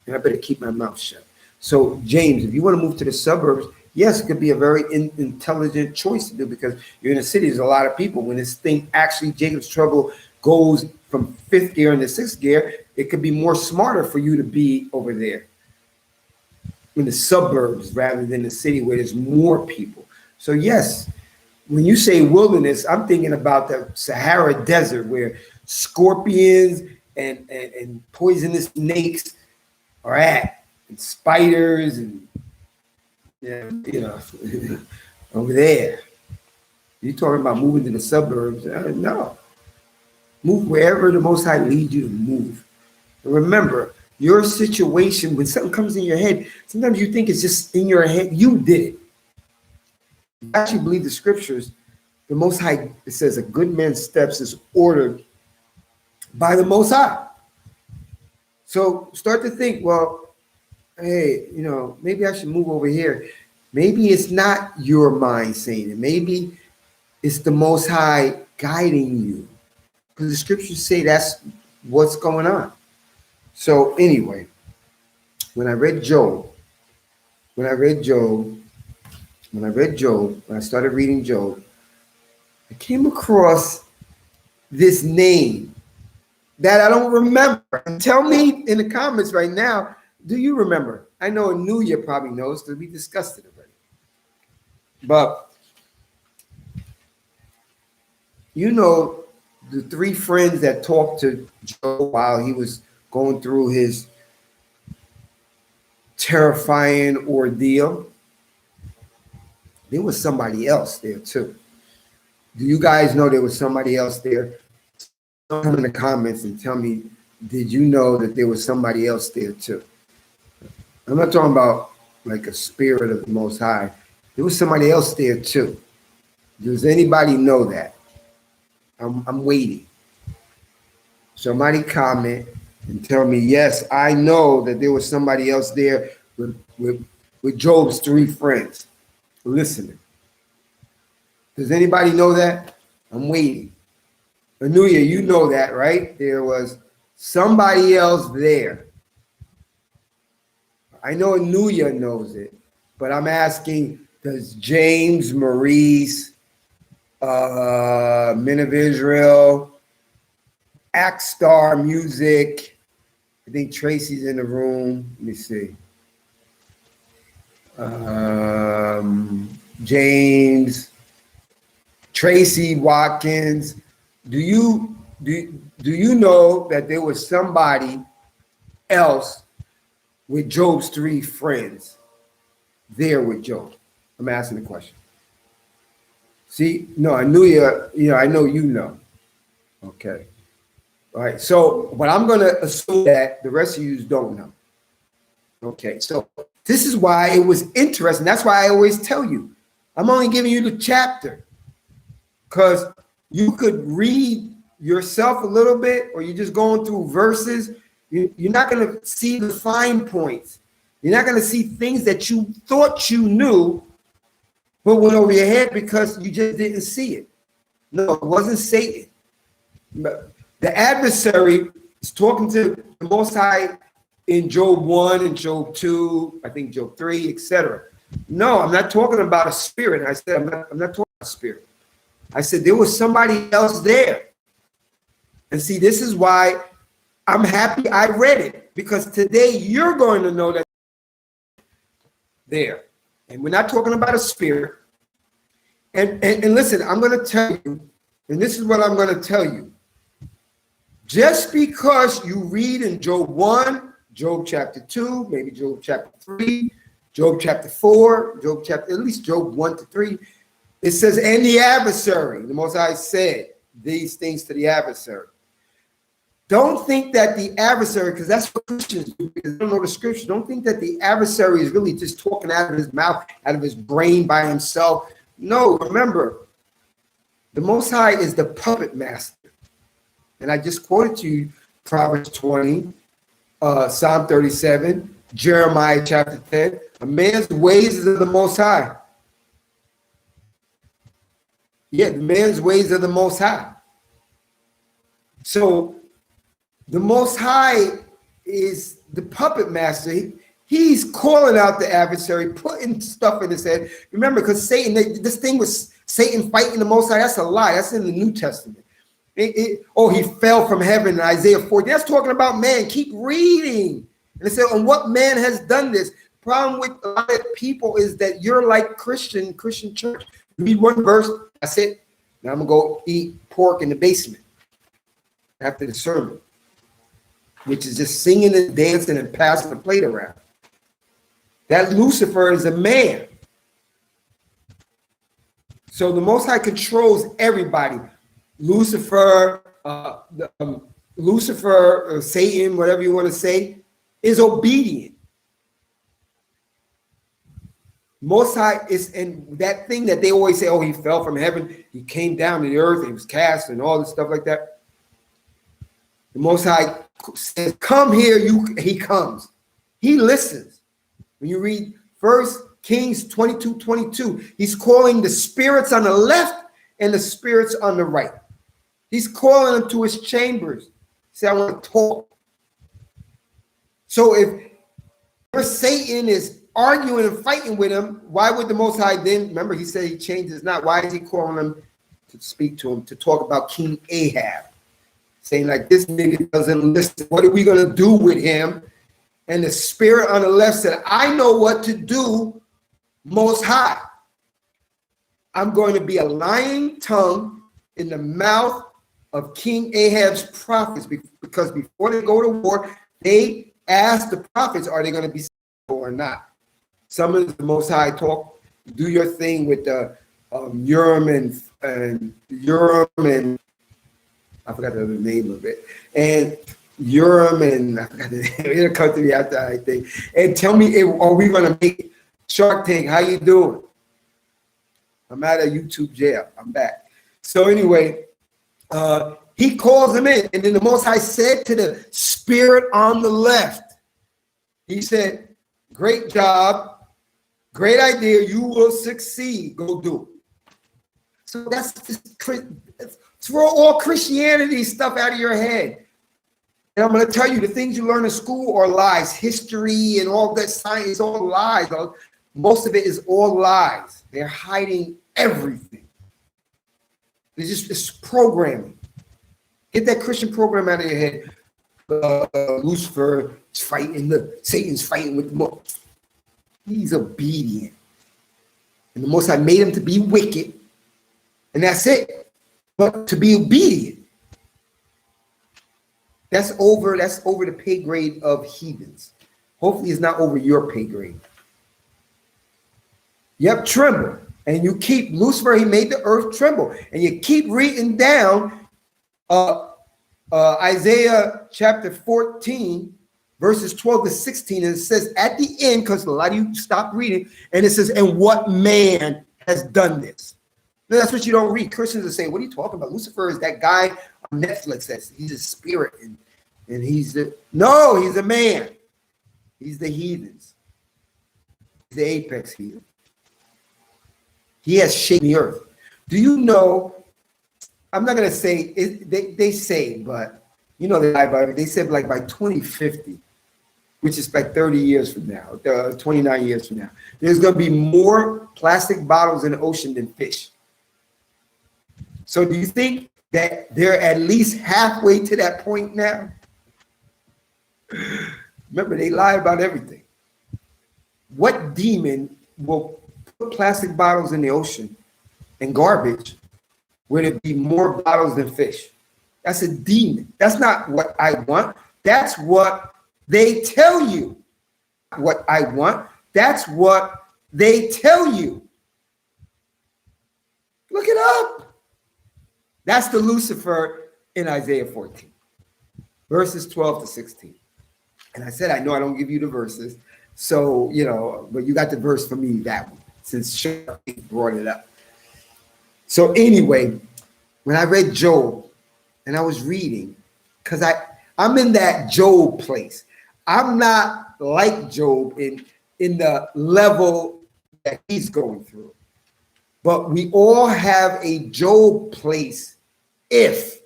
And I better keep my mouth shut. So, James, if you want to move to the suburbs, yes, it could be a very intelligent choice to do because you're in a city. There's a lot of people. When this thing actually, Jacob's Trouble, goes from fifth gear into sixth gear, it could be more smarter for you to be over there in the suburbs rather than the city where there's more people. So, yes, when you say wilderness, I'm thinking about the Sahara Desert where scorpions and poisonous snakes are at, and spiders and over there. You talking about moving to the suburbs? No, move wherever the Most High leads you to move. And remember, your situation, when something comes in your head, sometimes you think it's just in your head. You did it. You actually believe the scriptures. The Most High, it says, a good man's steps is ordered by the Most High. So start to think, well, hey, maybe I should move over here. Maybe it's not your mind saying it. Maybe it's the Most High guiding you. Because the scriptures say that's what's going on. So anyway, when I started reading Job, I came across this name that I don't remember. Tell me in the comments right now, do you remember? I know Anuya probably knows because we discussed it already. But the three friends that talked to Job while he was going through his terrifying ordeal, there was somebody else there too. Do you guys know there was somebody else there? Come in the comments and tell me, did you know that there was somebody else there too? I'm not talking about like a spirit of the Most High. There was somebody else there too. Does anybody know that? I'm waiting. Somebody comment and tell me, yes, I know that there was somebody else there with Job's three friends listening. Does anybody know that? I'm waiting. Anuya, you know that, right? There was somebody else there. I know Anuya knows it, but I'm asking, does James, Maurice, Men of Israel, Akstar Music, I think Tracy's in the room. Let me see. James, Tracy Watkins. Do you know that there was somebody else with Job's three friends there with Job? I'm asking the question. See, no, I knew you. I know you know. Okay. All right. So, but I'm going to assume that the rest of you don't know. Okay. So this is why it was interesting. That's why I always tell you, I'm only giving you the chapter because you could read yourself a little bit, or you're just going through verses. You're not going to see the fine points. You're not going to see things that you thought you knew, but went over your head because you just didn't see it. No, it wasn't Satan. The adversary is talking to the Most High in Job 1 and Job 2, I think Job 3, etc. No, I'm not talking about a spirit. I said, I'm not talking about a spirit. I said, there was somebody else there. And see, this is why I'm happy I read it, because today you're going to know that there. And we're not talking about a spirit. And listen, I'm going to tell you, and this is what I'm going to tell you. Just because you read in Job 1, Job chapter 2, maybe Job chapter 3, Job chapter 4, Job chapter, at least Job 1 to 3, it says, and the adversary, the Most High said these things to the adversary. Don't think that the adversary, because that's what Christians do, because they don't know the scripture, don't think that the adversary is really just talking out of his mouth, out of his brain by himself. No, remember, the Most High is the puppet master. And I just quoted to you Proverbs 20, Psalm 37, Jeremiah chapter 10. A man's ways is of the Most High. Yeah, the man's ways are the Most High. So the Most High is the puppet master. He's calling out the adversary, putting stuff in his head. Remember, because Satan, this thing was Satan fighting the Most High. That's a lie. That's in the New Testament. He fell from heaven in Isaiah 40. That's talking about man. Keep reading. And it said, and what man has done this? The problem with a lot of people is that you're like Christian church. Read one verse, that's it. Now I'm going to go eat pork in the basement after the sermon, which is just singing and dancing and passing the plate around. That Lucifer is a man. So the Most High controls everybody. Lucifer, Satan, whatever you want to say, is obedient. Most High is, and that thing that they always say, oh, he fell from heaven, he came down to the earth, he was cast, and all this stuff like that. The Most High says, come here, he comes. He listens. When you read 1 Kings 22:22, he's calling the spirits on the left and the spirits on the right. He's calling them to his chambers. He said, I want to talk. So if Satan is arguing and fighting with him, why would the Most High then, remember he said he changes not, why is he calling them to speak to him, to talk about King Ahab? Saying like, this nigga doesn't listen. What are we going to do with him? And the spirit on the left said, I know what to do, Most High. I'm going to be a lying tongue in the mouth of King Ahab's prophets, because before they go to war, they ask the prophets, are they going to be or not? Some of the Most High talk, do your thing with the Urim and I forgot the name of it, and Urim and I forgot the name. It'll come to me after, I think. And tell me, are we going to make Shark Tank? How you doing? I'm out of YouTube jail. I'm back. So anyway, he calls him in, and then the Most High said to the spirit on the left, he said, great job, great idea, you will succeed, go do it. So that's just, throw all Christianity stuff out of your head. And I'm going to tell you, the things you learn in school are lies. History and all that science is all lies. Most of it is all lies. They're hiding everything. It's programming. Get that Christian program out of your head. Lucifer is fighting, Satan's fighting with the Most. He's obedient. And the Most High made him to be wicked. And that's it. But to be obedient, that's over the pay grade of heathens. Hopefully it's not over your pay grade. Yep, tremble. And you keep, Lucifer, he made the earth tremble. And you keep reading down Isaiah chapter 14, verses 12 to 16. And it says at the end, because a lot of you stop reading, and it says, and what man has done this? Now, that's what you don't read. Christians are saying, what are you talking about? Lucifer is that guy on Netflix that's he's a spirit, and he's a man. He's the heathens. He's the apex heathen. He has shaken the earth. Do you know, I'm not gonna say it, they say, but you know they lie about it. They said like by 2050, which is like 30 years from now, 29 years from now, there's gonna be more plastic bottles in the ocean than fish. So do you think that they're at least halfway to that point now? Remember, they lie about everything. What demon will put plastic bottles in the ocean and garbage where there be more bottles than fish? That's a demon. That's not what I want. That's what they tell you. What I want. That's what they tell you. Look it up. That's the Lucifer in Isaiah 14, verses 12 to 16. And I said, I know I don't give you the verses. So, you know, but you got the verse for me, that one, since Shark brought it up. So anyway, when I read Job and I was reading, because I'm in that Job place. I'm not like Job in the level that he's going through. But we all have a Job place if.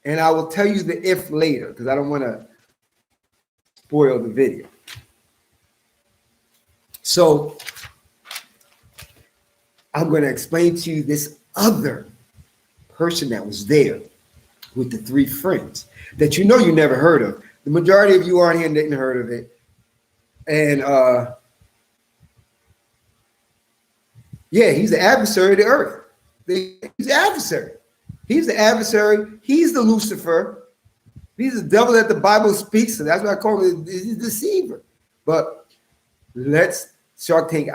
And I will tell you the if later because I don't want to spoil the video. So I'm going to explain to you this other person that was there with the three friends that you know you never heard of. The majority of you on here didn't heard of it. And yeah, he's the adversary of the earth. He's the adversary. He's the adversary. He's the Lucifer. He's the devil that the Bible speaks of. That's what I call him. He's a deceiver. But let's, Shark Tank,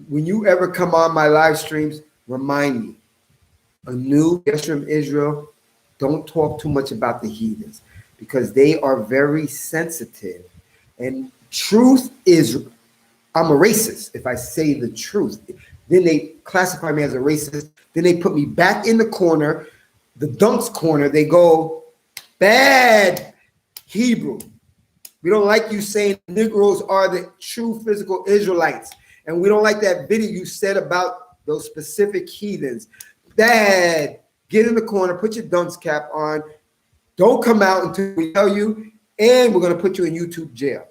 when you ever come on my live streams, remind me. A new guest from Israel, don't talk too much about the heathens because they are very sensitive. And truth is, I'm a racist if I say the truth. Then they classify me as a racist. Then they put me back in the corner, the dunks corner. They go, bad Hebrew. We don't like you saying Negroes are the true physical Israelites. And we don't like that video you said about those specific heathens. Bad. Get in the corner, put your dunks cap on. Don't come out until we tell you, and we're going to put you in YouTube jail.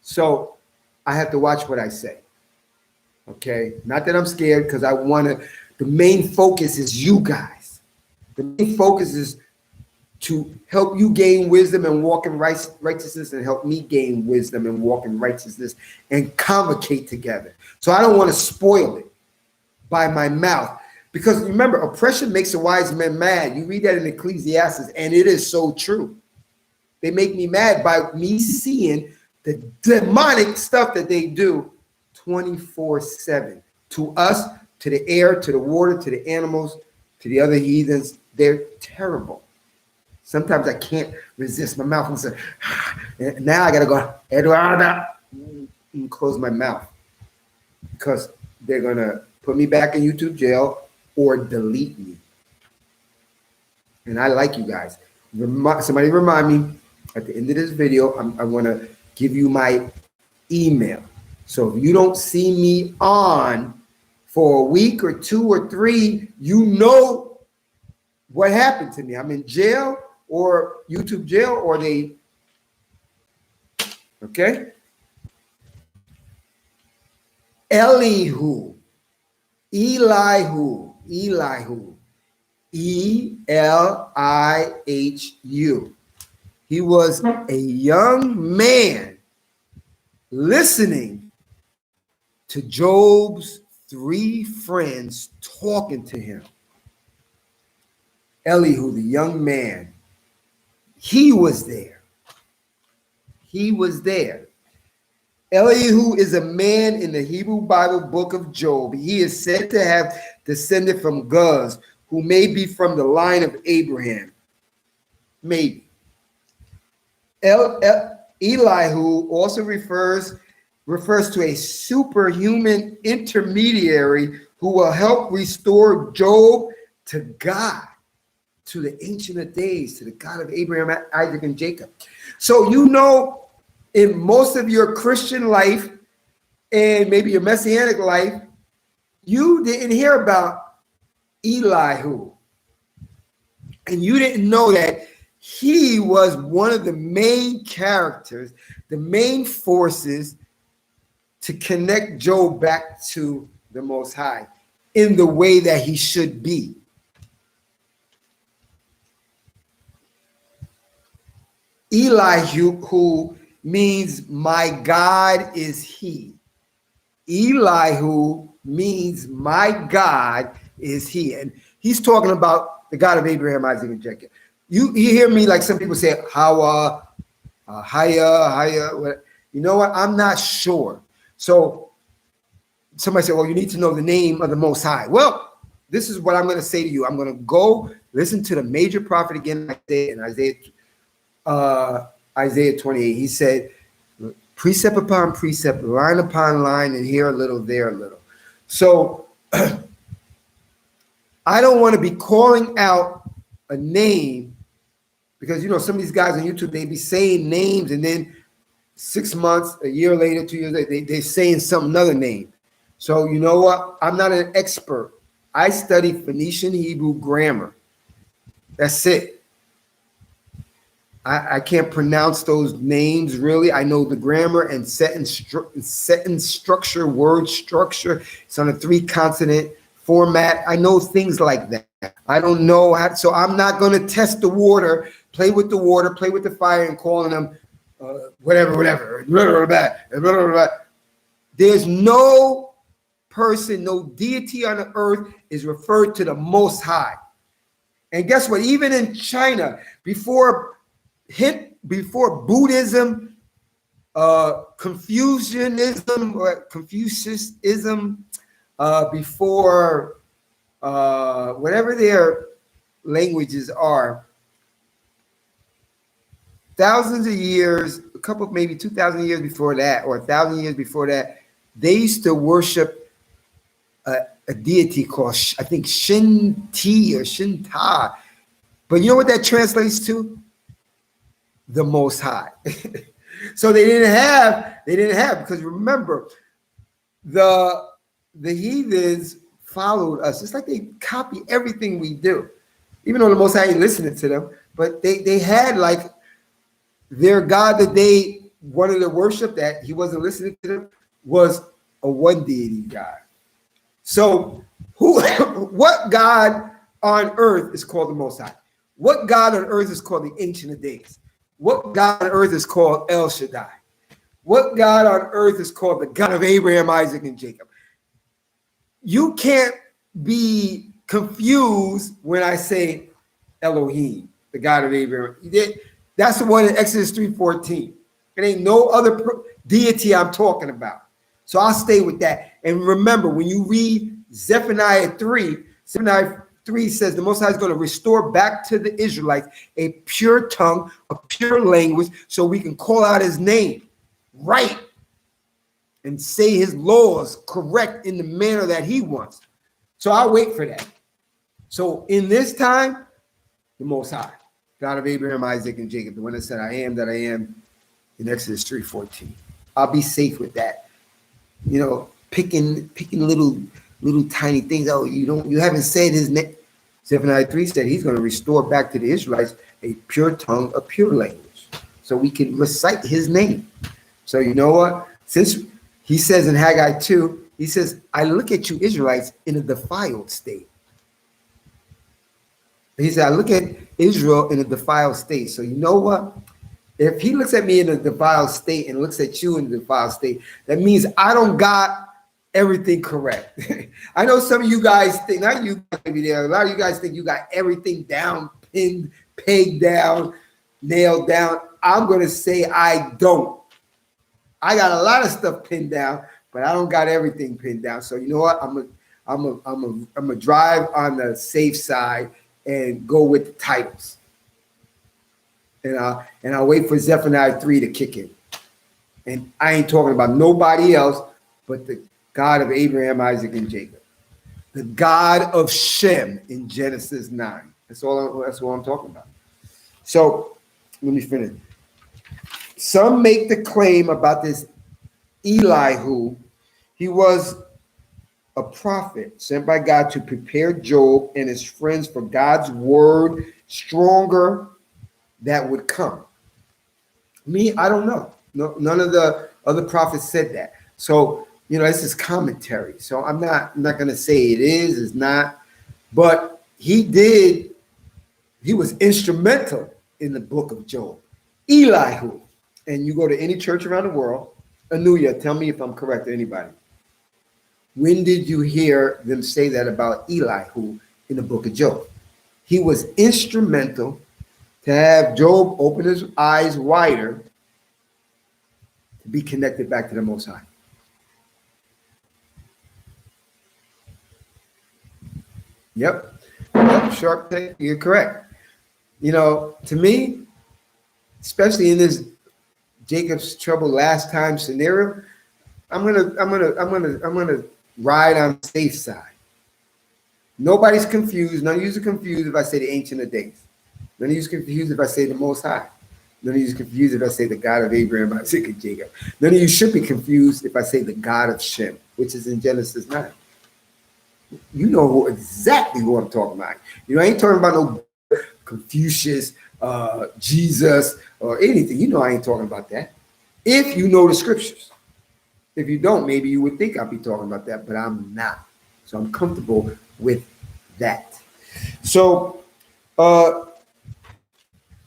So I have to watch what I say. Okay? Not that I'm scared because I want to, the main focus is you guys. The main focus is to help you gain wisdom and walk in righteousness and help me gain wisdom and walk in righteousness and convocate together. So I don't want to spoil it by my mouth. Because remember, oppression makes a wise man mad. You read that in Ecclesiastes, and it is so true. They make me mad by me seeing the demonic stuff that they do 24/7 to us, to the air, to the water, to the animals, to the other heathens. They're terrible. Sometimes I can't resist. My mouth and say, and now I got to go, Eduardo, and close my mouth because they're going to put me back in YouTube jail or delete me. And I like you guys. Somebody remind me at the end of this video, I want to give you my email. So if you don't see me on for a week or 2 or 3, you know what happened to me. I'm in jail or YouTube jail or they, okay? Elihu. Elihu. He was a young man listening to Job's 3 friends talking to him. Elihu, the young man, he was there. He was there. Elihu is a man in the Hebrew Bible book of Job. He is said to have descended from Guz, who may be from the line of Abraham. Maybe. Elihu also refers to a superhuman intermediary who will help restore Job to God, to the Ancient of Days, to the God of Abraham, Isaac, and Jacob. So you know, in most of your Christian life and maybe your Messianic life, you didn't hear about Elihu. And you didn't know that he was one of the main characters, the main forces to connect Job back to the Most High in the way that he should be. Elihu, who means my God is he. Elihu means my God is he. And he's talking about the God of Abraham, Isaac, and Jacob. You hear me like some people say, Hawa, Haya, what? You know what? I'm not sure. So somebody said, well, you need to know the name of the Most High. Well, this is what I'm going to say to you. I'm going to go listen to the major prophet again, Isaiah 28. He said, precept upon precept, line upon line, and here a little, there a little. So I don't want to be calling out a name because, you know, some of these guys on YouTube, they be saying names and then 6 months, a year later, 2 years later, they're saying another name. So you know what? I'm not an expert. I study Phoenician Hebrew grammar. That's it. I can't pronounce those names really. I know the grammar and sentence structure, word structure. It's on a 3-consonant format. I know things like that. I don't know how, so I'm not going to test the water, play with the fire, and calling them whatever. There's no person, no deity on the earth is referred to the Most High. And guess what? Even in China, before Buddhism, Confucianism, before whatever their languages are, thousands of years, a couple, maybe 2,000 years before that, or 1,000 years before that, they used to worship a deity called, I think, Shinti or Shinta. But you know what that translates to? The Most High. So they didn't have, because remember, the heathens followed us. It's like they copy everything we do, even though the Most High ain't listening to them. But they had like their God that they wanted to worship, that he wasn't listening to them, was a one deity God. So what God on earth is called the Most High? What God on earth is called the Ancient of Days? What God on earth is called El Shaddai? What God on earth is called the God of Abraham, Isaac, and Jacob? You can't be confused when I say Elohim, the God of Abraham. That's the one in Exodus 3:14. It ain't no other deity I'm talking about. So I'll stay with that. And remember, when you read Zephaniah 3 says the Most High is going to restore back to the Israelites a pure tongue, a pure language, so we can call out his name right and say his laws correct in the manner that he wants. So I'll wait for that. So in this time, the Most High, God of Abraham, Isaac, and Jacob, the one that said, I am that I am in Exodus 3:14. I'll be safe with that. You know, picking little tiny things. Oh, you haven't said his name. Zephaniah 3 said he's going to restore back to the Israelites a pure tongue, a pure language, so we can recite his name. So you know what? Since he says in Haggai 2, he says, I look at you Israelites in a defiled state. He said, I look at Israel in a defiled state. So you know what? If he looks at me in a defiled state and looks at you in a defiled state, that means I don't got everything correct. I know some of you guys think, not you guys, maybe there, a lot of you guys think you got everything down, pinned, pegged down, nailed down. I'm going to say I don't. I got a lot of stuff pinned down, but I don't got everything pinned down. So you know what? I'm a drive on the safe side and go with the titles. And I'll wait for Zephaniah 3 to kick in. And I ain't talking about nobody else but the God of Abraham, Isaac, and Jacob. The God of Shem in Genesis 9. That's all I'm talking about. So let me finish. Some make the claim about this Elihu. He was a prophet sent by God to prepare Job and his friends for God's word stronger that would come. Me, I don't know. No, none of the other prophets said that. So, this is commentary. So I'm not gonna say it is, it's not, but he was instrumental in the book of Job. Elihu. And you go to any church around the world, Anuya, tell me if I'm correct or anybody. When did you hear them say that about Elihu in the book of Job? He was instrumental to have Job open his eyes wider to be connected back to the Most High. Yep. Sharp take. You're correct. To me, especially in this Jacob's trouble last time scenario, I'm gonna ride on the safe side. Nobody's confused. None of you are confused if I say the Ancient of Days. None of you are confused if I say the Most High. None of you are confused if I say the God of Abraham, Isaac, and Jacob. None of you should be confused if I say the God of Shem, which is in Genesis 9. You know exactly who I'm talking about. I ain't talking about no Confucius, Jesus, or anything. I ain't talking about that. If you know the scriptures. If you don't, maybe you would think I'd be talking about that, but I'm not. So I'm comfortable with that. So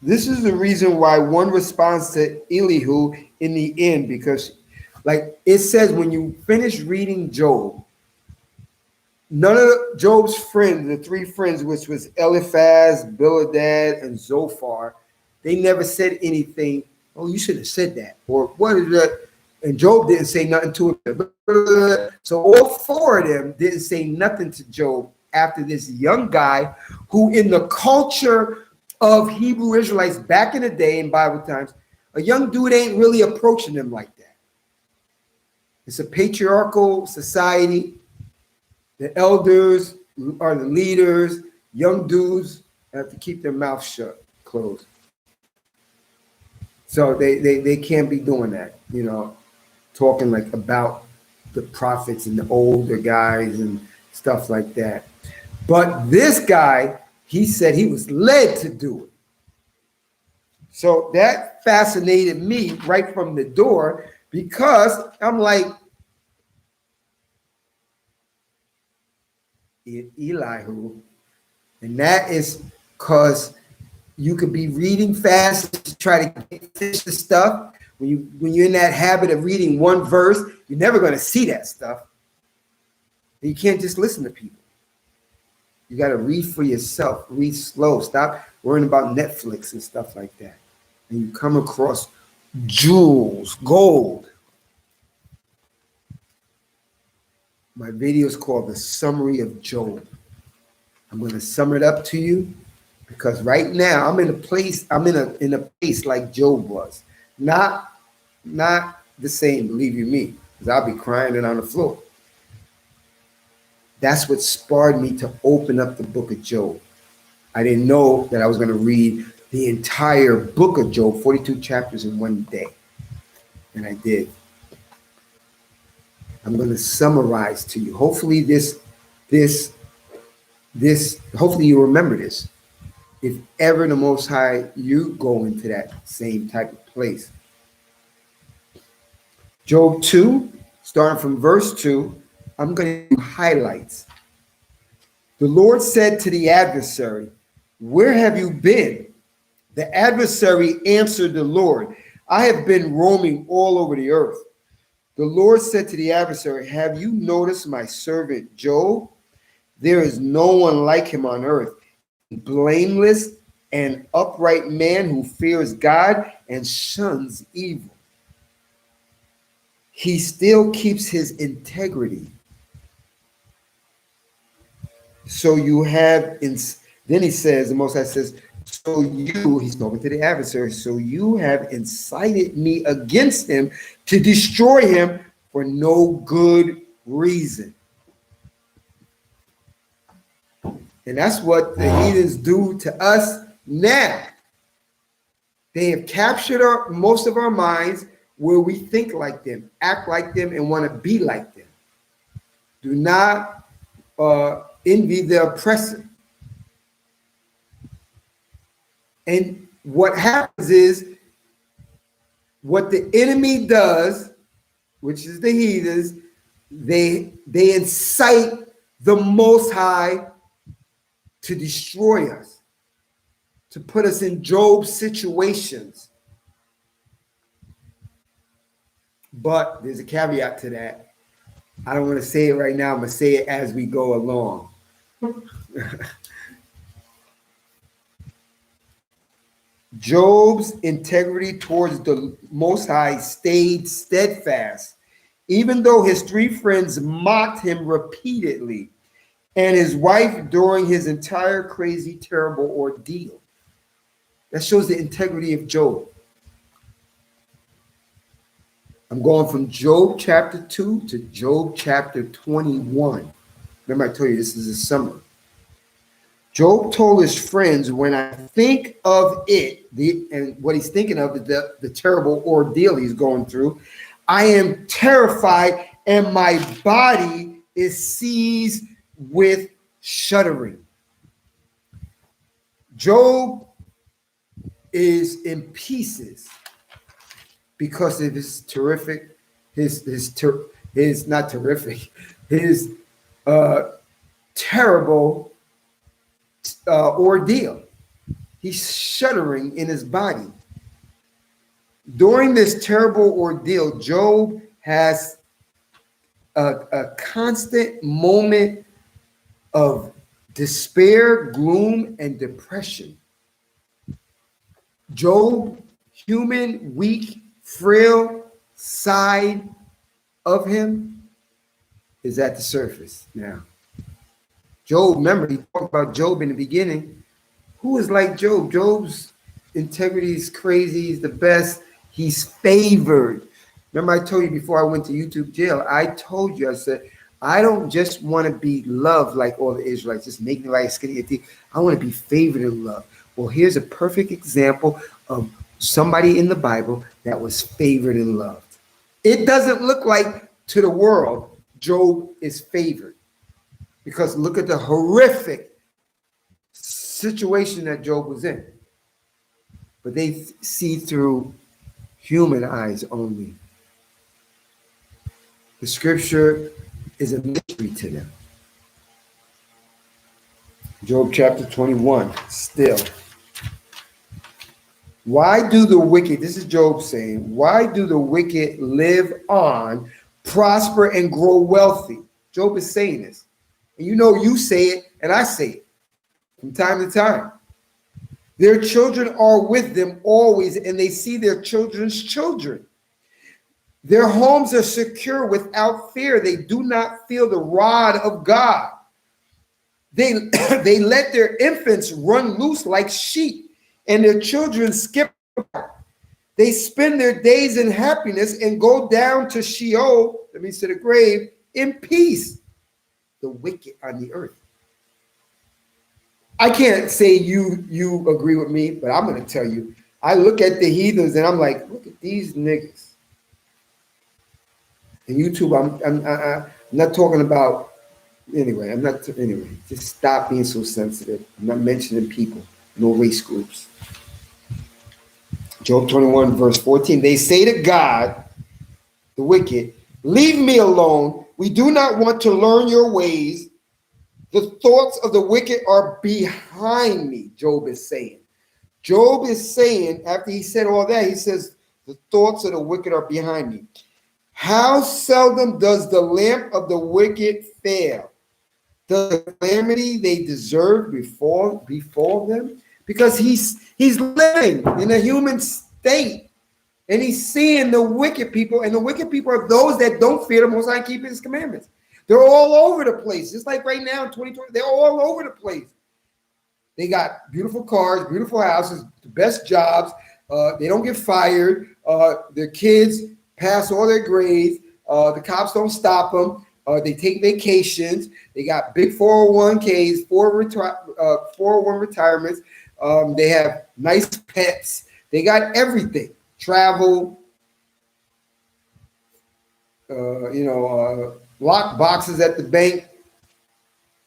this is the reason why one responds to Elihu in the end, because like it says, when you finish reading Job, none of Job's friends, the three friends, which was Eliphaz, Bildad, and Zophar, they never said anything. Oh, you should have said that. Or what is that? And Job didn't say nothing to him. So all four of them didn't say nothing to Job after this young guy who, in the culture of Hebrew Israelites back in the day in Bible times, a young dude ain't really approaching them like that. It's a patriarchal society. The elders are the leaders. Young dudes have to keep their mouth shut, closed. So they can't be doing that, talking like about the prophets and the older guys and stuff like that. But this guy, he said he was led to do it. So that fascinated me right from the door, because I'm like, Elihu, and that is because you could be reading fast to try to finish the stuff. When you're in that habit of reading one verse, you're never going to see that stuff. You can't just listen to people. You got to read for yourself. Read slow. Stop worrying about Netflix and stuff like that. And you come across jewels, gold. My video is called The Summary of Job. I'm going to sum it up to you, because right now I'm in a place like Job was. Not the same, believe you me, because I'll be crying and on the floor. That's what spurred me to open up the book of Job. I didn't know that I was going to read the entire book of Job, 42 chapters in one day. And I did. I'm going to summarize to you. Hopefully hopefully you remember this. If ever the Most High, you go into that same type of place. Job 2, starting from verse 2, I'm going to do highlights. The Lord said to the adversary, "Where have you been?" The adversary answered the Lord, "I have been roaming all over the earth." The Lord said to the adversary, "Have you noticed my servant Job? There is no one like him on earth, blameless and upright man who fears God and shuns evil. He still keeps his integrity. So you have, then he says, the Most High says, he's talking to the adversary, so you have incited me against him to destroy him for no good reason." And that's what the heathens do to us now. They have captured most of our minds, where we think like them, act like them, and want to be like them. Do not envy the oppressor. And what happens is what the enemy does, which is the heathens, they incite the Most High to destroy us, to put us in Job's situations. But there's a caveat to that. I don't want to say it right now. I'm going to say it as we go along. Job's integrity towards the Most High stayed steadfast, even though his three friends mocked him repeatedly, and his wife during his entire crazy, terrible ordeal. That shows the integrity of Job. I'm going from Job chapter 2 to Job chapter 21. Remember, I told you this is a summary. Job told his friends, when I think of it, and what he's thinking of is the terrible ordeal he's going through, I am terrified and my body is seized with shuddering. Job is in pieces because of his terrific, his not terrific, his terrible ordeal. He's shuddering in his body. During this terrible ordeal, Job has a constant moment of despair, gloom, and depression. Job, human, weak, frail side of him is at the surface now. Job, remember, he talked about Job in the beginning. Who is like Job? Job's integrity is crazy. He's the best. He's favored. Remember, I told you before I went to YouTube jail, I told you, I said, I don't just want to be loved like all the Israelites, just make me like a skinny tea. I want to be favored and loved. Well, here's a perfect example of somebody in the Bible that was favored and loved. It doesn't look like to the world Job is favored, because look at the horrific situation that Job was in. But they see through human eyes only. The scripture is a mystery to them. Job chapter 21, still. Why do the wicked, this is Job saying, why do the wicked live on, prosper, and grow wealthy? Job is saying this. And you know, you say it, and I say it from time to time. Their children are with them always, and they see their children's children. Their homes are secure without fear. They do not feel the rod of God. They let their infants run loose like sheep, and their children skip about. They spend their days in happiness and go down to Sheol, that means to the grave, in peace. The wicked on the earth. I can't say you agree with me, but I'm going to tell you. I look at the heathens and I'm like, look at these niggas. And YouTube, I'm not talking about, anyway, just stop being so sensitive. I'm not mentioning people, no race groups. Job 21, verse 14, they say to God, the wicked, leave me alone. We do not want to learn your ways. The thoughts of the wicked are behind me, Job is saying. Job is saying, after he said all that, he says, the thoughts of the wicked are behind me. How seldom does the lamp of the wicked fail? The calamity they deserve before them? Because he's living in a human state, and he's seeing the wicked people, and the wicked people are those that don't fear the Most High and keep his commandments. They're all over the place. Just like right now in 2020, they're all over the place. They got beautiful cars, beautiful houses, the best jobs. They don't get fired. Their kids pass all their grades. The cops don't stop them. They take vacations. They got big 401ks, 401 retirements. They have nice pets. They got everything. Travel, lock boxes at the bank.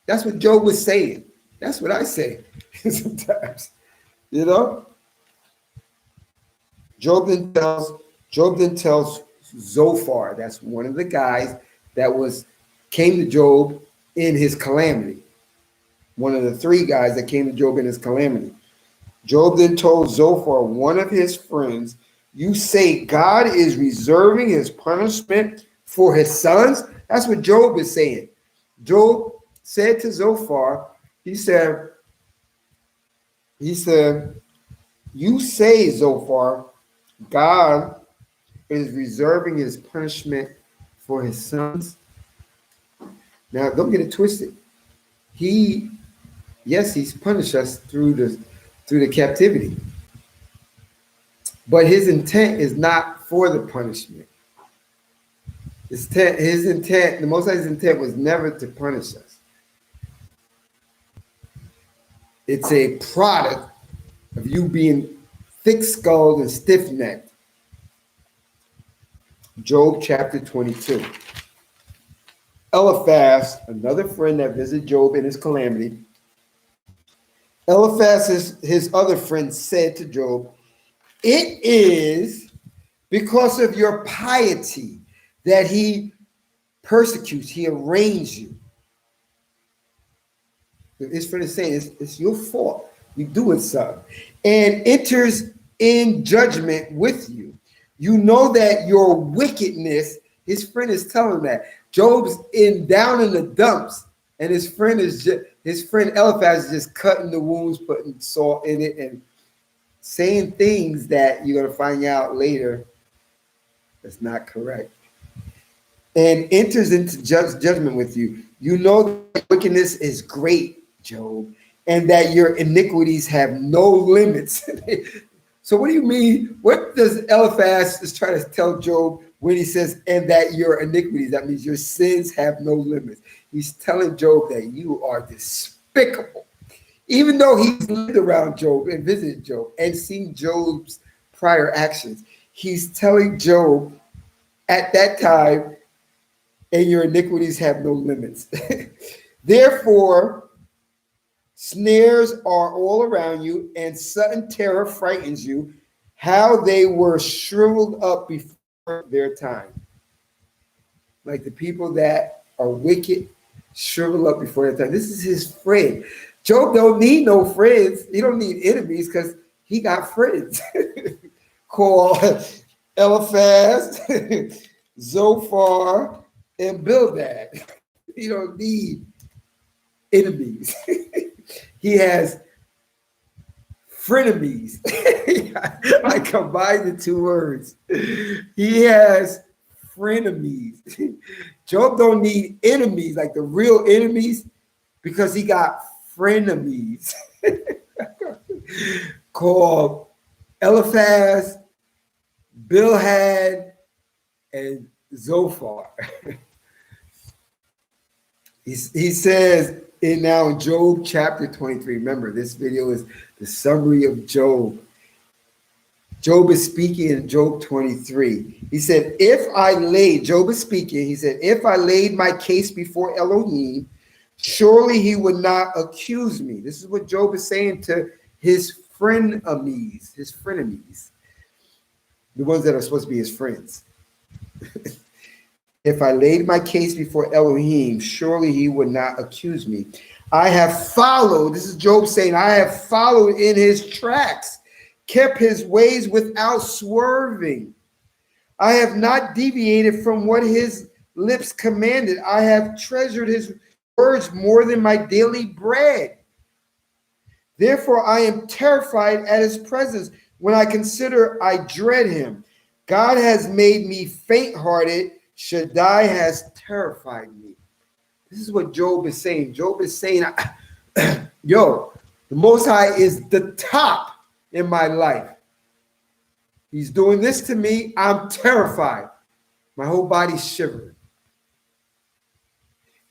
That's what Job was saying. That's what I say sometimes. You know, Job then tells Zophar, that's one of the guys that came to Job in his calamity. One of the three guys that came to Job in his calamity. Job then told Zophar, one of his friends, "You say God is reserving his punishment for his sons?" That's what Job is saying. Job said to Zophar, he said, he said, "You say, Zophar, God is reserving his punishment for his sons." Now, don't get it twisted. He, yes, he's punished us through the captivity, but his intent is not for the punishment. His intent, the Most High's intent was never to punish us. It's a product of you being thick-skulled and stiff-necked. Job chapter 22. Eliphaz, another friend that visited Job in his calamity, Eliphaz, his other friend, said to Job, "It is because of your piety that he persecutes, he arraigns you." His friend is saying, it's your fault. You're doing something. "And enters in judgment with you. You know that your wickedness," his friend is telling him that. Job's down in the dumps, and his friend Eliphaz is just cutting the wounds, putting salt in it, and saying things that you're going to find out later that's not correct. "And enters into judgment with you. You know that wickedness is great, Job, and that your iniquities have no limits." So what do you mean? What does Eliphaz is trying to tell Job when he says, "and that your iniquities"? That means your sins have no limits. He's telling Job that you are despicable. Even though he's lived around Job and visited Job and seen Job's prior actions, he's telling Job at that time, "and your iniquities have no limits." "Therefore, snares are all around you, and sudden terror frightens you, how they were shriveled up before their time." Like the people that are wicked, shrivel up before their time. This is his friend. Job don't need no friends. He don't need enemies because he got friends called Eliphaz, Zophar, and Bildad. He don't need enemies. He has frenemies. I combined the two words. He has frenemies. Job don't need enemies, like the real enemies, because he got frenemies called Eliphaz, Bildad, and Zophar. He says now in Job chapter 23. Remember, this video is the summary of Job. Job is speaking in Job 23. He said, Job is speaking, he said, "If I laid my case before Elohim, surely he would not accuse me." This is what Job is saying to his frenemies, the ones that are supposed to be his friends. "If I laid my case before Elohim, surely he would not accuse me. I have followed," this is Job saying, "I have followed in his tracks, kept his ways without swerving. I have not deviated from what his lips commanded. I have treasured his words more than my daily bread. Therefore, I am terrified at his presence. When I consider, I dread him. God has made me faint-hearted. Shaddai has terrified me." This is what Job is saying. Job is saying, yo, the Most High is the top in my life. He's doing this to me. I'm terrified. My whole body's shivering.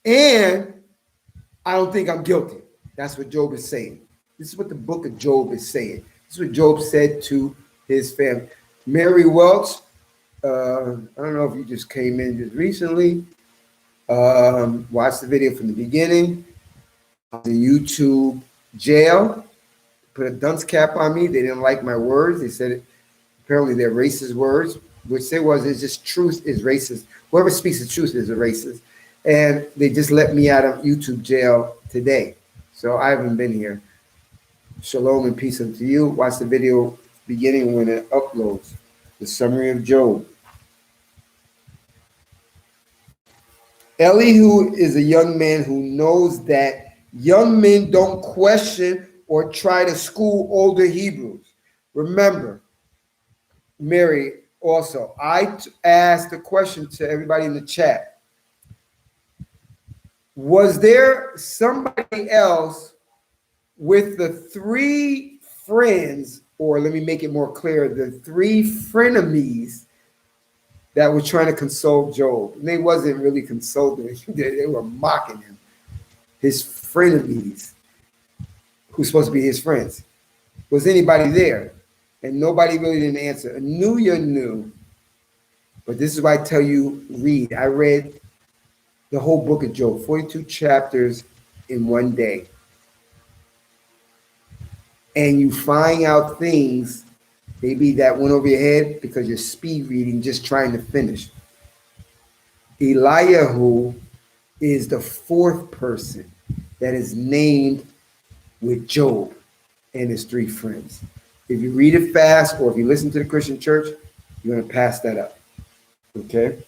And I don't think I'm guilty. That's what Job is saying. This is what the book of Job is saying. This is what Job said to his family. Mary Welch, I don't know if you just came in just recently. Watch the video from the beginning. The YouTube jail. put a dunce cap on me. They didn't like my words. They said apparently they're racist words, which they was. It's just truth is racist. Whoever speaks the truth is a racist. And they just let me out of YouTube jail today. So I haven't been here. Shalom and peace unto you. Watch the video beginning when it uploads. The summary of Job. Elihu is a young man who knows that young men don't question or try to school older Hebrews. Remember, Mary, also, I asked a question to everybody in the chat. Was there somebody else with the three friends, or let me make it more clear, the three frenemies that were trying to console Job? And they wasn't really consoling him. They were mocking him. His frenemies, who's supposed to be his friends. Was anybody there? And nobody really didn't answer. Anuya knew. But this is why I tell you, read. I read the whole book of Job, 42 chapters in one day. And you find out things, maybe that went over your head because you're speed reading, just trying to finish. Eliyahu is the fourth person that is named with Job and his three friends. If you read it fast, or if you listen to the Christian church, you're going to pass that up. Okay?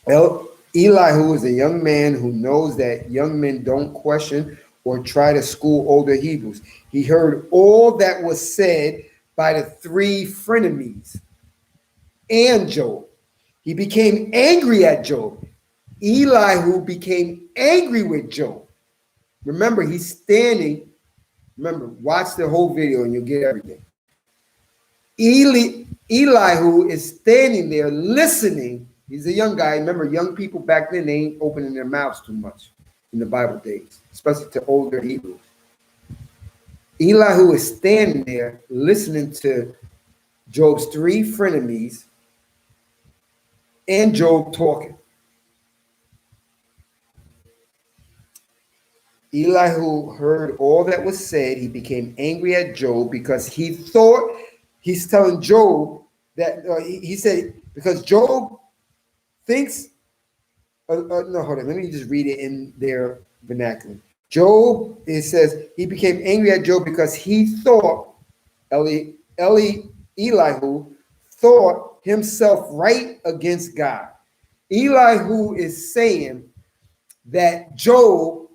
Elihu is a young man who knows that young men don't question or try to school older Hebrews. He heard all that was said by the three frenemies and Job. He became angry at Job. Elihu became angry with Job. Remember, he's standing. Remember, watch the whole video and you'll get everything. Elihu is standing there listening. He's a young guy. Remember, young people back then, they ain't opening their mouths too much in the Bible days, especially to older Hebrews. Elihu is standing there listening to Job's three frenemies and Job talking. Elihu heard all that was said. He became angry at Job because he thought, he's telling Job that, he said, because Job thinks, no, hold on, let me just read it in their vernacular. Job, it says, he became angry at Job because he thought, Elihu thought himself right against God. Elihu is saying that Job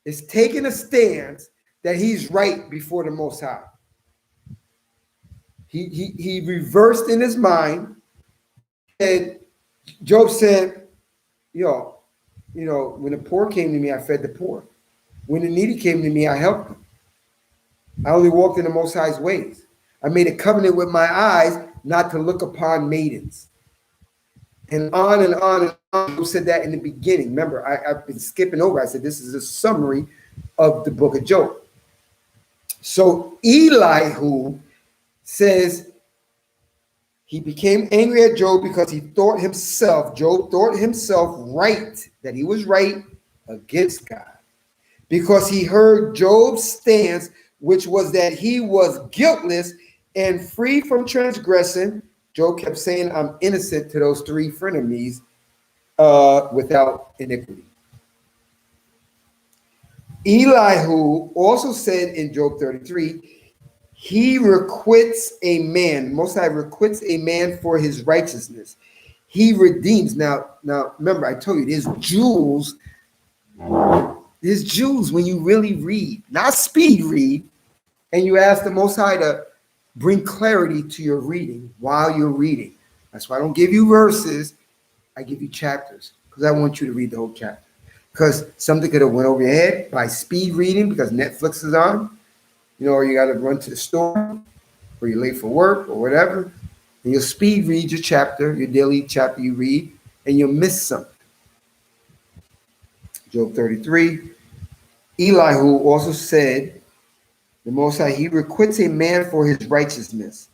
is taking a stance that he's right before the Most High. He reversed in his mind, and Job said, when the poor came to me, I fed the poor. When the needy came to me, I helped them. I only walked in the Most High's ways. I made a covenant with my eyes not to look upon maidens. And on and on and on. Job said that in the beginning. Remember, I've been skipping over. I said this is a summary of the book of Job. So Elihu says he became angry at Job because Job thought himself right, that he was right against God. Because he heard Job's stance, which was that he was guiltless and free from transgression. Job kept saying, I'm innocent to those three frenemies without iniquity. Elihu also said in Job 33, he requits a man. Most High requits a man for his righteousness. He redeems. Now, remember, I told you there's jewels. There's jewels when you really read, not speed read, and you ask the Most High to bring clarity to your reading while you're reading. That's why I don't give you verses. I give you chapters because I want you to read the whole chapter. Because something could have went over your head by speed reading because Netflix is on, or you got to run to the store, or you're late for work or whatever, and you'll speed read your chapter, your daily chapter you read, and you'll miss something. Job 33, Elihu also said, the Most High, he requits a man for his righteousness.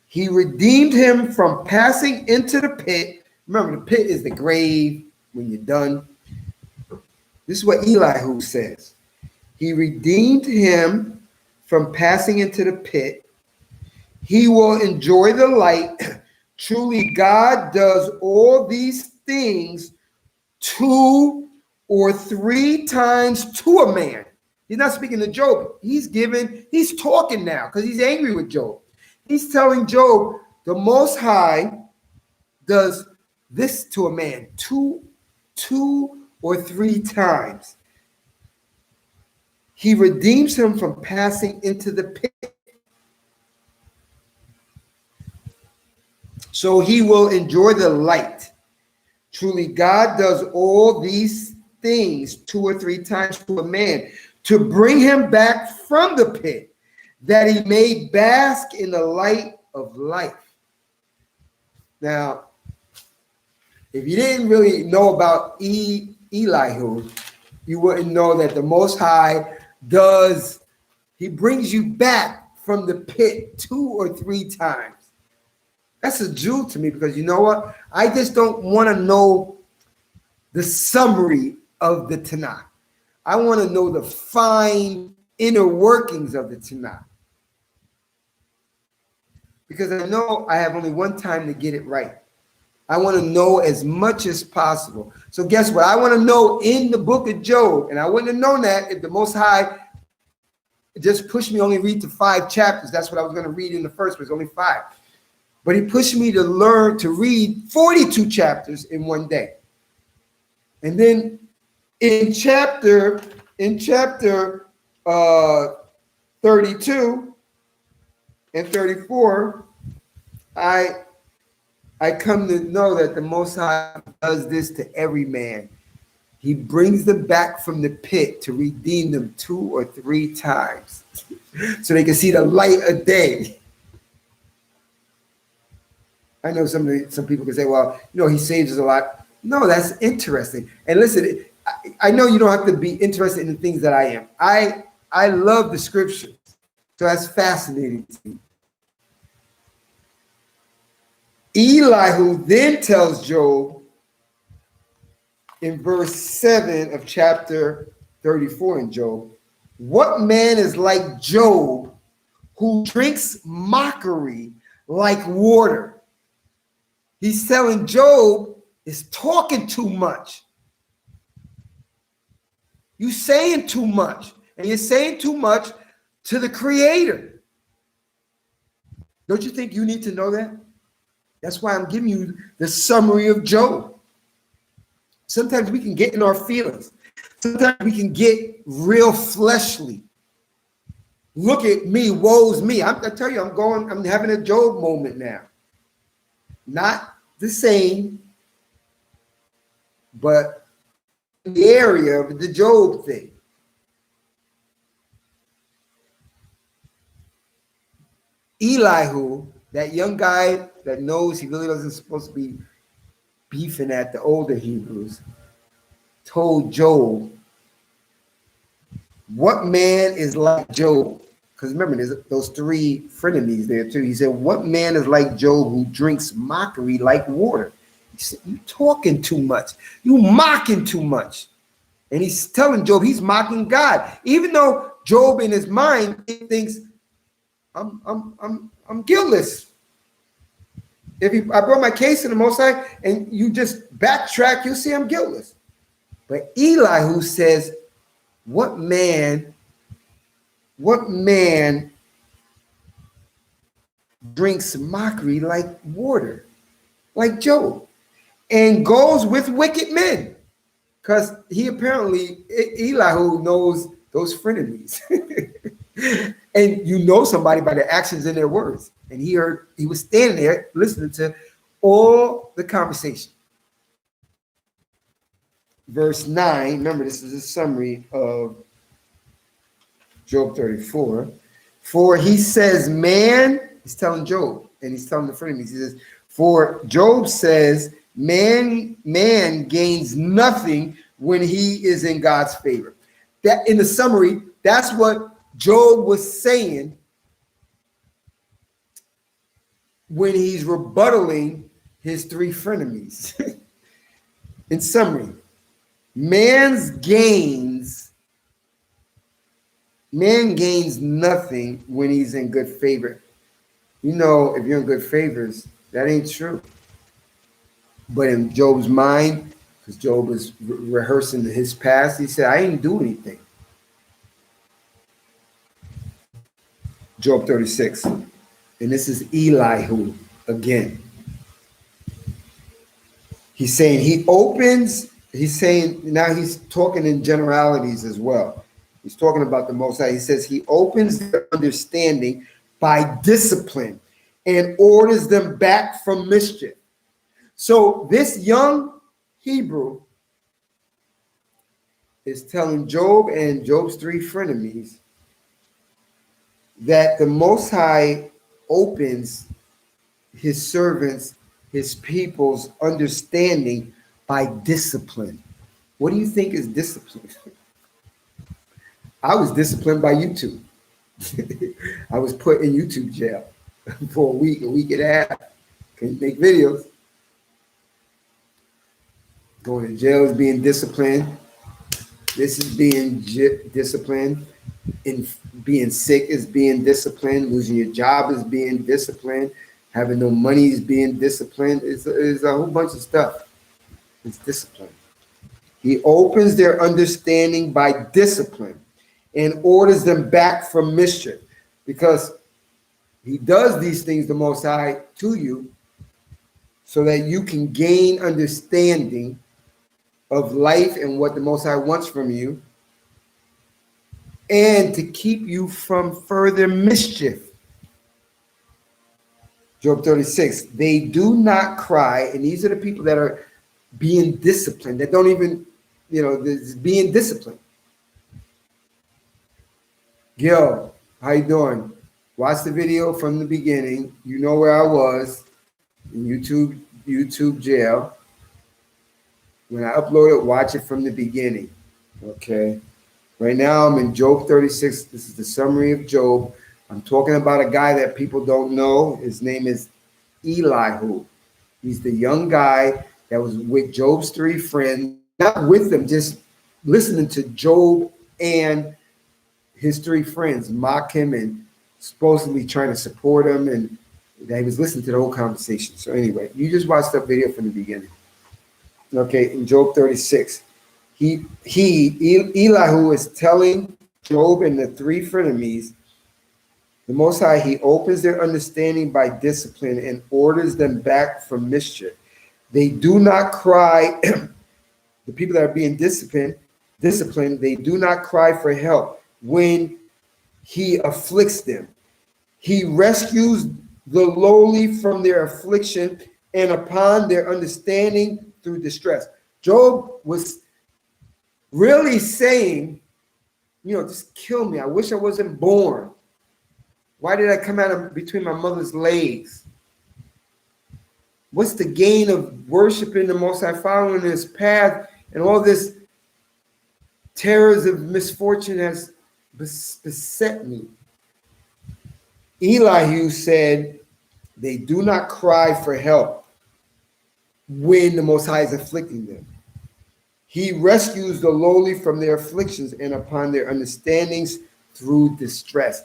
He redeemed him from passing into the pit. Remember, the pit is the grave when you're done. This is what Elihu says. He redeemed him from passing into the pit. He will enjoy the light. Truly, God does all these things 2 or 3 times to a man. He's not speaking to Job. He's talking now because he's angry with Job. He's telling Job, the Most High does this to a man 2 or 3 times. He redeems him from passing into the pit. So he will enjoy the light. Truly, God does all these things 2 or 3 times to a man to bring him back from the pit, that he may bask in the light of life. Now, if you didn't really know about Elihu, you wouldn't know that the Most High he brings you back from the pit 2 or 3 times. That's a jewel to me, because you know what? I just don't want to know the summary of the Tanakh. I want to know the fine inner workings of the Tanakh. Because I know I have only one time to get it right. I want to know as much as possible. So guess what? I want to know in the book of Job, and I wouldn't have known that if the Most High just pushed me only read to 5 chapters. That's what I was going to read in the first place, only 5. But he pushed me to learn to read 42 chapters in one day. And then in chapter 32 and 34, I come to know that the Most High does this to every man. He brings them back from the pit to redeem them 2 or 3 times so they can see the light of day. I know some people can say, well, he saves us a lot. No, that's interesting. And listen, I know you don't have to be interested in the things that I am. I love the scriptures. So that's fascinating to me. Elihu then tells Job in verse 7 of chapter 34 in Job, what man is like Job who drinks mockery like water? He's telling Job is talking too much. You're saying too much, and you're saying too much to the Creator. Don't you think you need to know that? That's why I'm giving you the summary of Job. Sometimes we can get in our feelings. Sometimes we can get real fleshly. Look at me, woe's me. I tell you, I'm having a Job moment now. Not the same, but in the area of the Job thing. Elihu, that young guy that knows he really wasn't supposed to be beefing at the older Hebrews, told Job, what man is like Job? Because remember, there's those 3 frenemies there too. He said, what man is like Job who drinks mockery like water? He said, you talking too much. You mocking too much. And he's telling Job he's mocking God. Even though Job in his mind thinks, I'm guiltless. I brought my case to the Most High and you just backtrack, you'll see I'm guiltless. But Elihu says, what man drinks mockery like water, like Job, and goes with wicked men? Because he apparently, Elihu knows those frenemies. And you know somebody by their actions and their words. And he was standing there listening to all the conversation. Verse 9, remember this is a summary of Job 34. For he says, man, he's telling Job, and he's telling the frenemies, he says, for Job says, man gains nothing when he is in God's favor. That in the summary, that's what Job was saying when he's rebuttaling his 3 frenemies. In summary, man's gains Man gains nothing when he's in good favor. You know, if you're in good favors, that ain't true. But in Job's mind, because Job was rehearsing his past, he said, I didn't do anything. Job 36. And this is Elihu again. He's saying now he's talking in generalities as well. He's talking about the Most High. He says he opens their understanding by discipline and orders them back from mischief. So this young Hebrew is telling Job and Job's three frenemies that the Most High opens his servants, his people's understanding by discipline. What do you think is discipline? I was disciplined by YouTube. I was put in YouTube jail for a week and a half. Couldn't make videos. Going to jail is being disciplined. This is being disciplined. And being sick is being disciplined. Losing your job is being disciplined. Having no money is being disciplined. It's a whole bunch of stuff. It's discipline. He opens their understanding by discipline and orders them back from mischief, because he does these things, the Most High, to you so that you can gain understanding of life and what the Most High wants from you, and to keep you from further mischief. Job 36, they do not cry, and these are the people that are being disciplined, that don't even, being disciplined. Gil, how you doing? Watch the video from the beginning. You know where I was in YouTube jail. When I upload it, watch it from the beginning. Okay. Right now I'm in Job 36. This is the summary of Job. I'm talking about a guy that people don't know. His name is Elihu. He's the young guy that was with Job's three friends, not with them, just listening to Job and his three friends mock him and supposedly trying to support him, and that he was listening to the whole conversation. So anyway, you just watched that video from the beginning. Okay, in Job 36, Elihu is telling Job and the three frenemies, the Most High, he opens their understanding by discipline and orders them back from mischief. They do not cry, the people that are being disciplined, they do not cry for help when he afflicts them. He rescues the lowly from their affliction and upon their understanding through distress. Job was really saying, just kill me. I wish I wasn't born. Why did I come out of between my mother's legs? What's the gain of worshiping the Most High, following his path, and all this terrors of misfortune has beset me? Elihu said, they do not cry for help when the Most High is afflicting them. He rescues the lowly from their afflictions and upon their understandings through distress.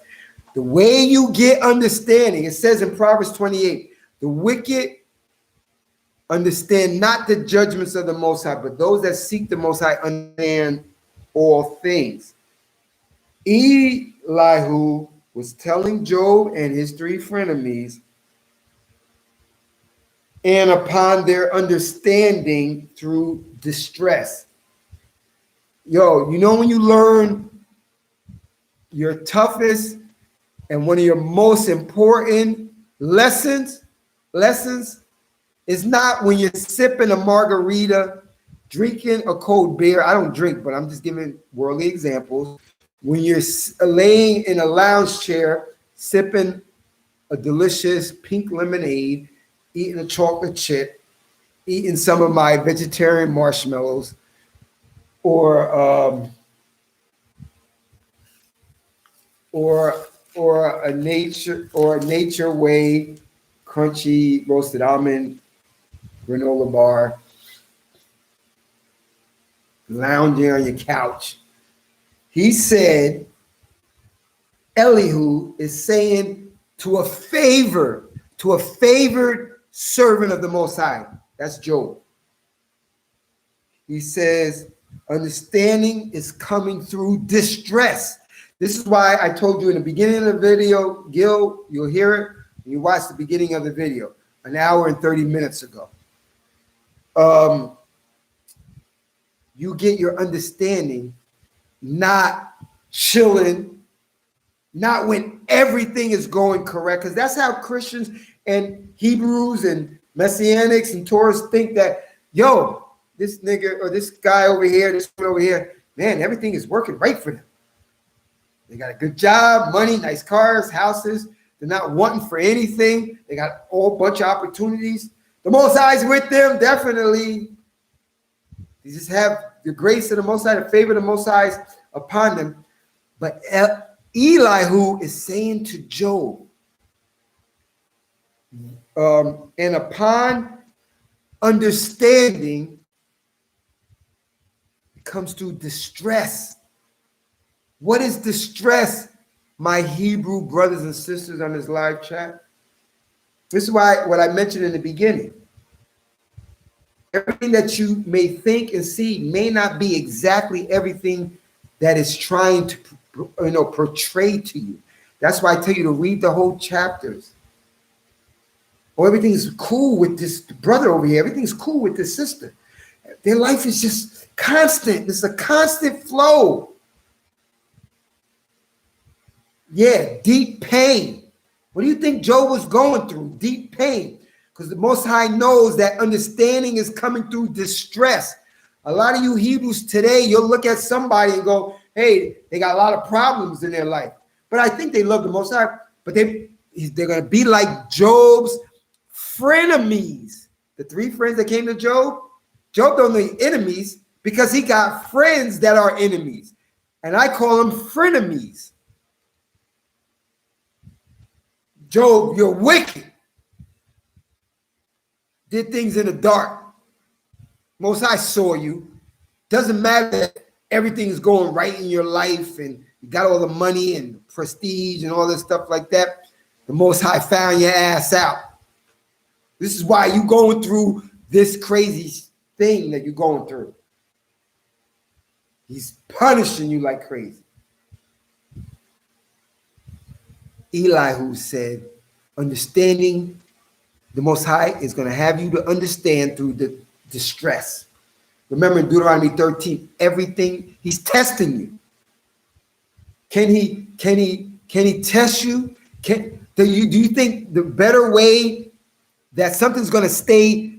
The way you get understanding, it says in Proverbs 28, the wicked understand not the judgments of the Most High, but those that seek the Most High understand all things. Elihu was telling Job and his three frenemies, and upon their understanding through distress. When you learn your toughest and one of your most important lessons is not when you're sipping a margarita, drinking a cold beer. I don't drink, but I'm just giving worldly examples. When you're laying in a lounge chair, sipping a delicious pink lemonade, eating a chocolate chip, eating some of my vegetarian marshmallows, or a nature way crunchy roasted almond granola bar, lounging on your couch. He said Elihu is saying to a favored servant of the Most High. That's Job. He says, understanding is coming through distress. This is why I told you in the beginning of the video, Gil, you'll hear it when you watch the beginning of the video, an hour and 30 minutes ago. You get your understanding not chilling, not when everything is going correct, because that's how Christians and Hebrews and Messianics and Taurists think that, yo, this nigga or this guy over here, this one over here, man, everything is working right for them. They got a good job, money, nice cars, houses. They're not wanting for anything. They got a whole bunch of opportunities. The Most High's with them, definitely. They just have the grace of the Most High, the favor of the Most High upon them. But Elihu is saying to Job, and upon understanding, it comes through distress. What is distress, my Hebrew brothers and sisters on this live chat? This is why what I mentioned in the beginning. Everything that you may think and see may not be exactly everything that is trying to, portray to you. That's why I tell you to read the whole chapters. Or everything's cool with this brother over here. Everything's cool with this sister. Their life is just constant. It's a constant flow. Yeah, deep pain. What do you think Job was going through? Deep pain. Because the Most High knows that understanding is coming through distress. A lot of you Hebrews today, you'll look at somebody and go, hey, they got a lot of problems in their life. But I think they love the Most High. But they're going to be like Job's frenemies. The three friends that came to Job, Job don't need enemies because he got friends that are enemies. And I call them frenemies. Job, you're wicked. Did things in the dark. Most High saw you. Doesn't matter that everything is going right in your life and you got all the money and prestige and all this stuff like that. The Most High found your ass out. This is why you going through this crazy thing that you're going through. He's punishing you like crazy. Elihu said, understanding the Most High is going to have you to understand through the distress. Remember in Deuteronomy 13, everything, he's testing you. Can he test you? Do you think the better way that something's going to stay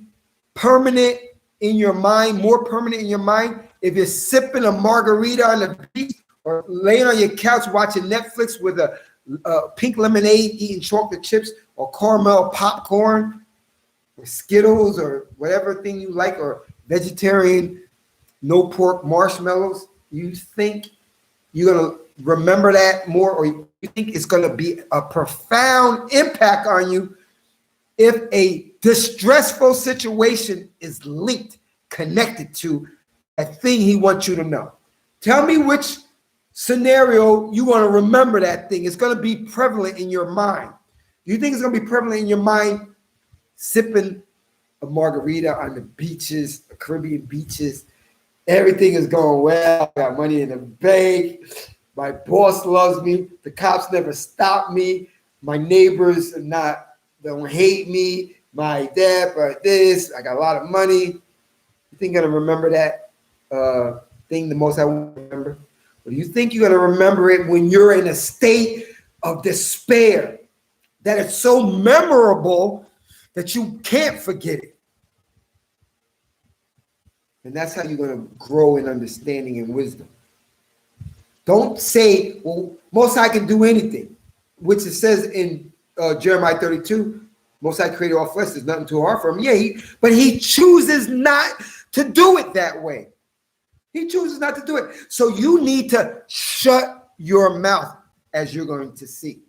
permanent in your mind, more permanent in your mind, if you're sipping a margarita on the beach or laying on your couch watching Netflix with a pink lemonade, eating chocolate chips or caramel popcorn or Skittles or whatever thing you like, or vegetarian no pork marshmallows? You think you're going to remember that more, or you think it's going to be a profound impact on you if a distressful situation is linked, connected to a thing he wants you to know? Tell me which scenario you want to remember that thing. It's going to be prevalent in your mind. Do you think it's going to be prevalent in your mind sipping a margarita on the beaches, the Caribbean beaches? Everything is going well. I got money in the bank. My boss loves me. The cops never stop me. My neighbors don't hate me. My dad, but this, I got a lot of money. You think you're going to remember that thing the most I want to remember? Or do you think you're going to remember it when you're in a state of despair, that it's so memorable that you can't forget it? And that's how you're going to grow in understanding and wisdom. Don't say, well, Most High can do anything, which it says in Jeremiah 32, Most High created all flesh, there's nothing too hard for him. Yeah, but he chooses not to do it that way. He chooses not to do it. So you need to shut your mouth, as you're going to see.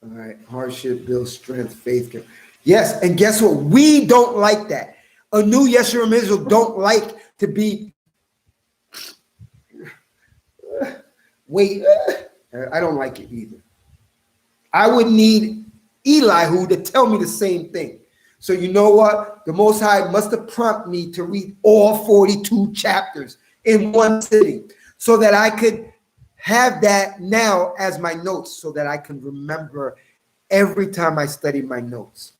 All right, hardship builds strength, faith. Yes, and guess what? We don't like that. A new Yeshua Israel don't like to be wait I don't like it either. I would need Elihu to tell me the same thing. So you know what? The Most High must have prompted me to read all 42 chapters in one sitting so that I could have that now as my notes so that I can remember every time I study my notes.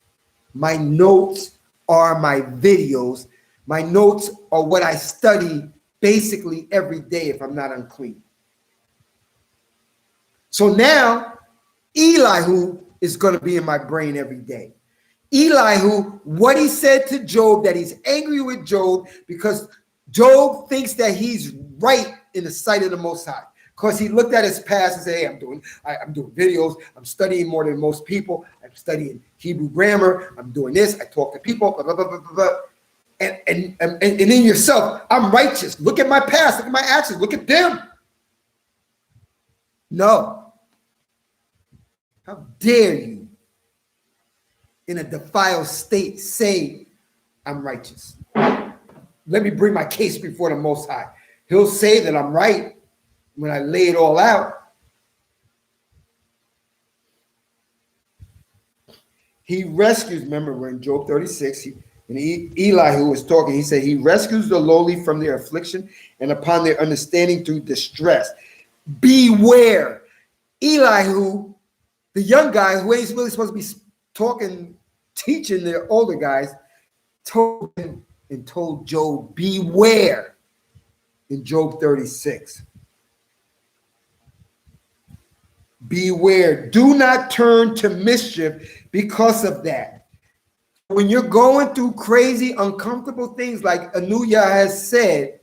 My notes are my videos. My notes are what I study basically every day if I'm not unclean. So now Elihu is going to be in my brain every day. Elihu, what he said to Job, that he's angry with Job because Job thinks that he's right in the sight of the Most High. Because he looked at his past and said, hey, I'm doing videos. I'm studying more than most people. I'm studying Hebrew grammar. I'm doing this. I talk to people, blah, blah, blah, blah, blah. And in yourself, I'm righteous. Look at my past. Look at my actions. Look at them. No. How dare you, in a defiled state, say I'm righteous? Let me bring my case before the Most High. He'll say that I'm right when I lay it all out. He rescues, remember, we're in Job 36, Elihu was talking, he said, he rescues the lowly from their affliction and upon their understanding through distress. Beware. Elihu, the young guy who ain't really supposed to be talking, teaching the older guys, told him and told Job, beware in Job 36. Beware. Do not turn to mischief because of that. When you're going through crazy, uncomfortable things like Anuya has said,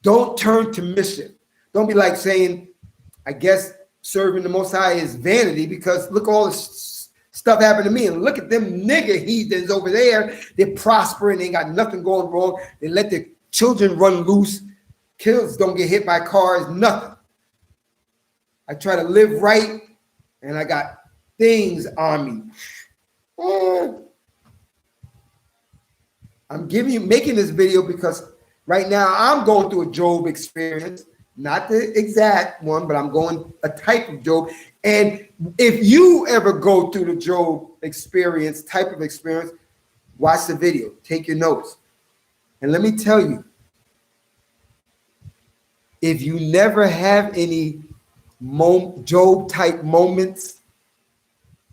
don't turn to mischief. Don't be like saying, I guess serving the Most High is vanity because look all this stuff happened to me and look at them nigger heathens over there. They're prospering. They ain't got nothing going wrong. They let their children run loose. Kids don't get hit by cars, nothing. I try to live right, and I got things on me. I'm making this video because right now I'm going through a Job experience, not the exact one, but I'm going a type of Job. And if you ever go through the Job experience, type of experience, watch the video, take your notes. And let me tell you, if you never have any Job type moments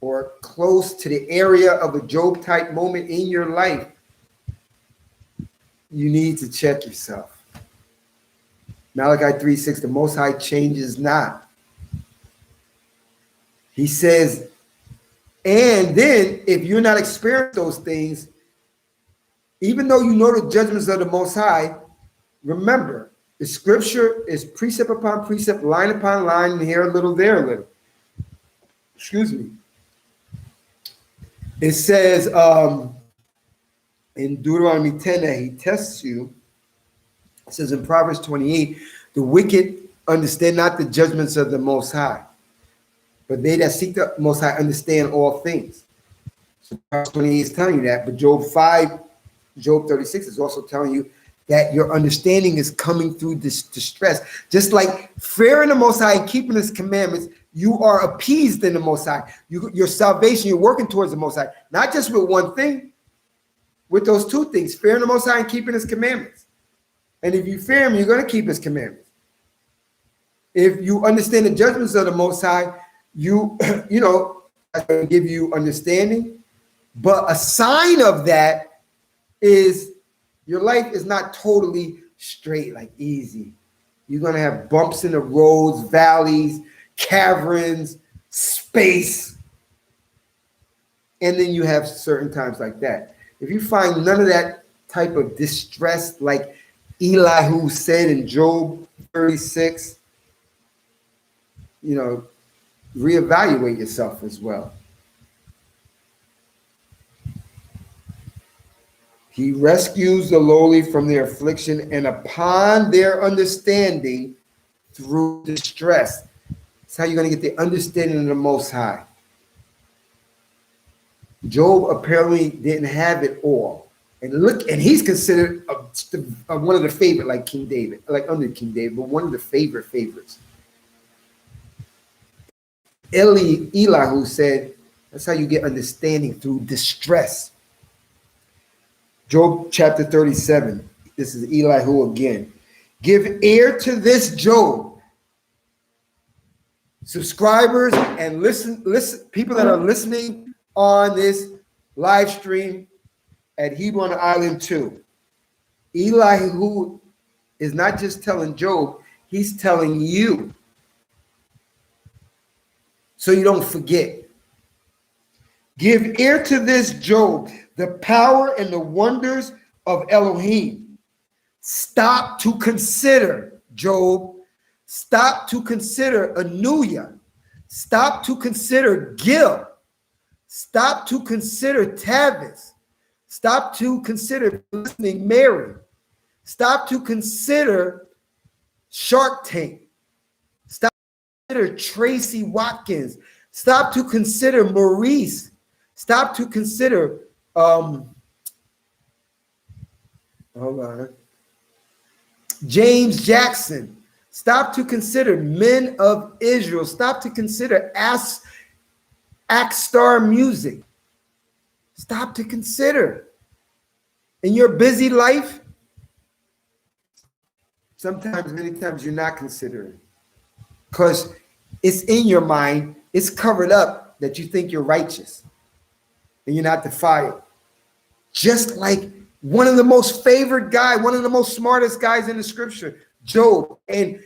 or close to the area of a Job type moment in your life, you need to check yourself. Malachi 3:6, the Most High changes not. He says, and then if you're not experiencing those things, even though you know the judgments of the Most High, remember, the scripture is precept upon precept, line upon line, and here a little, there a little. Excuse me. It says in Deuteronomy 10 that he tests you. It says in Proverbs 28, the wicked understand not the judgments of the Most High, but they that seek the Most High understand all things. So Proverbs 28 is telling you that, but Job 36 is also telling you that your understanding is coming through this distress. Just like fearing the Most High and keeping his commandments, you are appeased in the Most High. Your salvation, you're working towards the Most High. Not just with one thing, with those two things, fearing the Most High and keeping his commandments. And if you fear him, you're going to keep his commandments. If you understand the judgments of the Most High, you know, that's going to give you understanding. But a sign of that is your life is not totally straight, like easy. You're going to have bumps in the roads, valleys, caverns, space. And then you have certain times like that. If you find none of that type of distress, like Elihu said in Job 36, you know, reevaluate yourself as well. He rescues the lowly from their affliction and upon their understanding through distress. That's how you're going to get the understanding of the Most High. Job apparently didn't have it all. And he's considered one of the favorite, like King David, like under King David, but one of the favorites. Elihu said, that's how you get understanding, through distress. Job chapter 37. This is Elihu again. Give ear to this, Job. Subscribers and listen, people that are listening on this live stream at Hebron Island 2. Elihu is not just telling Job, he's telling you. So you don't forget. Give ear to this, Job, the power and the wonders of Elohim. Stop to consider, Job. Stop to consider Anuya. Stop to consider Gil. Stop to consider Tavis. Stop to consider listening Mary. Stop to consider Shark Tank. Stop to consider Tracy Watkins. Stop to consider Maurice. Stop to consider hold on, James Jackson. Stop to consider men of Israel. Stop to consider Akstar Music. Stop to consider. In your busy life, sometimes, many times, you're not considering. Because it's in your mind, it's covered up that you think you're righteous and you're not defiled. Just like one of the most favored guys, one of the most smartest guys in the scripture, Job. And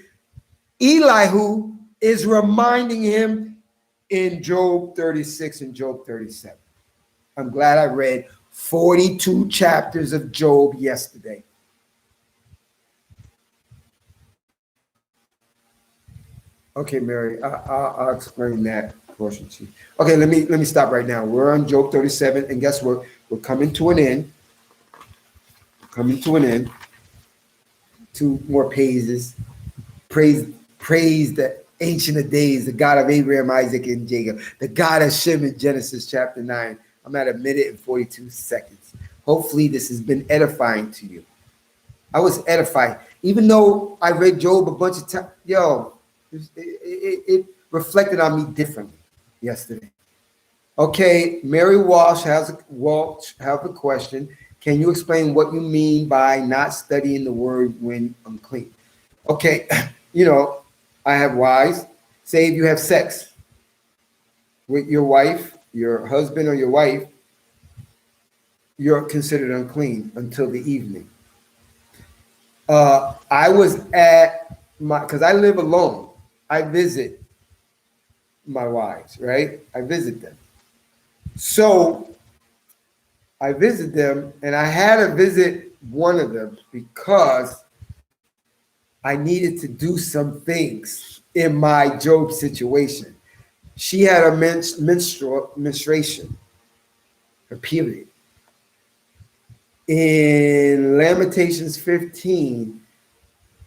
Elihu is reminding him in Job 36 and Job 37. I'm glad I read 42 chapters of Job yesterday. Okay, Mary, I'll explain that portion to you. Okay, let me stop right now. We're on Job 37, and guess what? We're coming to an end. Coming to an end. 2 more pages. Praise the Ancient of Days, the God of Abraham, Isaac, and Jacob, the God of Shem in Genesis chapter 9. I'm at 1 minute and 42 seconds. Hopefully this has been edifying to you. I was edified. Even though I read Job a bunch of times, it reflected on me differently yesterday. Okay, Mary Walsh has a question. Can you explain what you mean by not studying the word when unclean? Okay, I have wives. Say if you have sex with your wife, your husband or your wife, you're considered unclean until the evening. I was at because I live alone. I visit my wives, right? I visit them. So I visit them, and I had to visit one of them because I needed to do some things in my Job situation. She had a menstruation, her period. In Lamentations 15,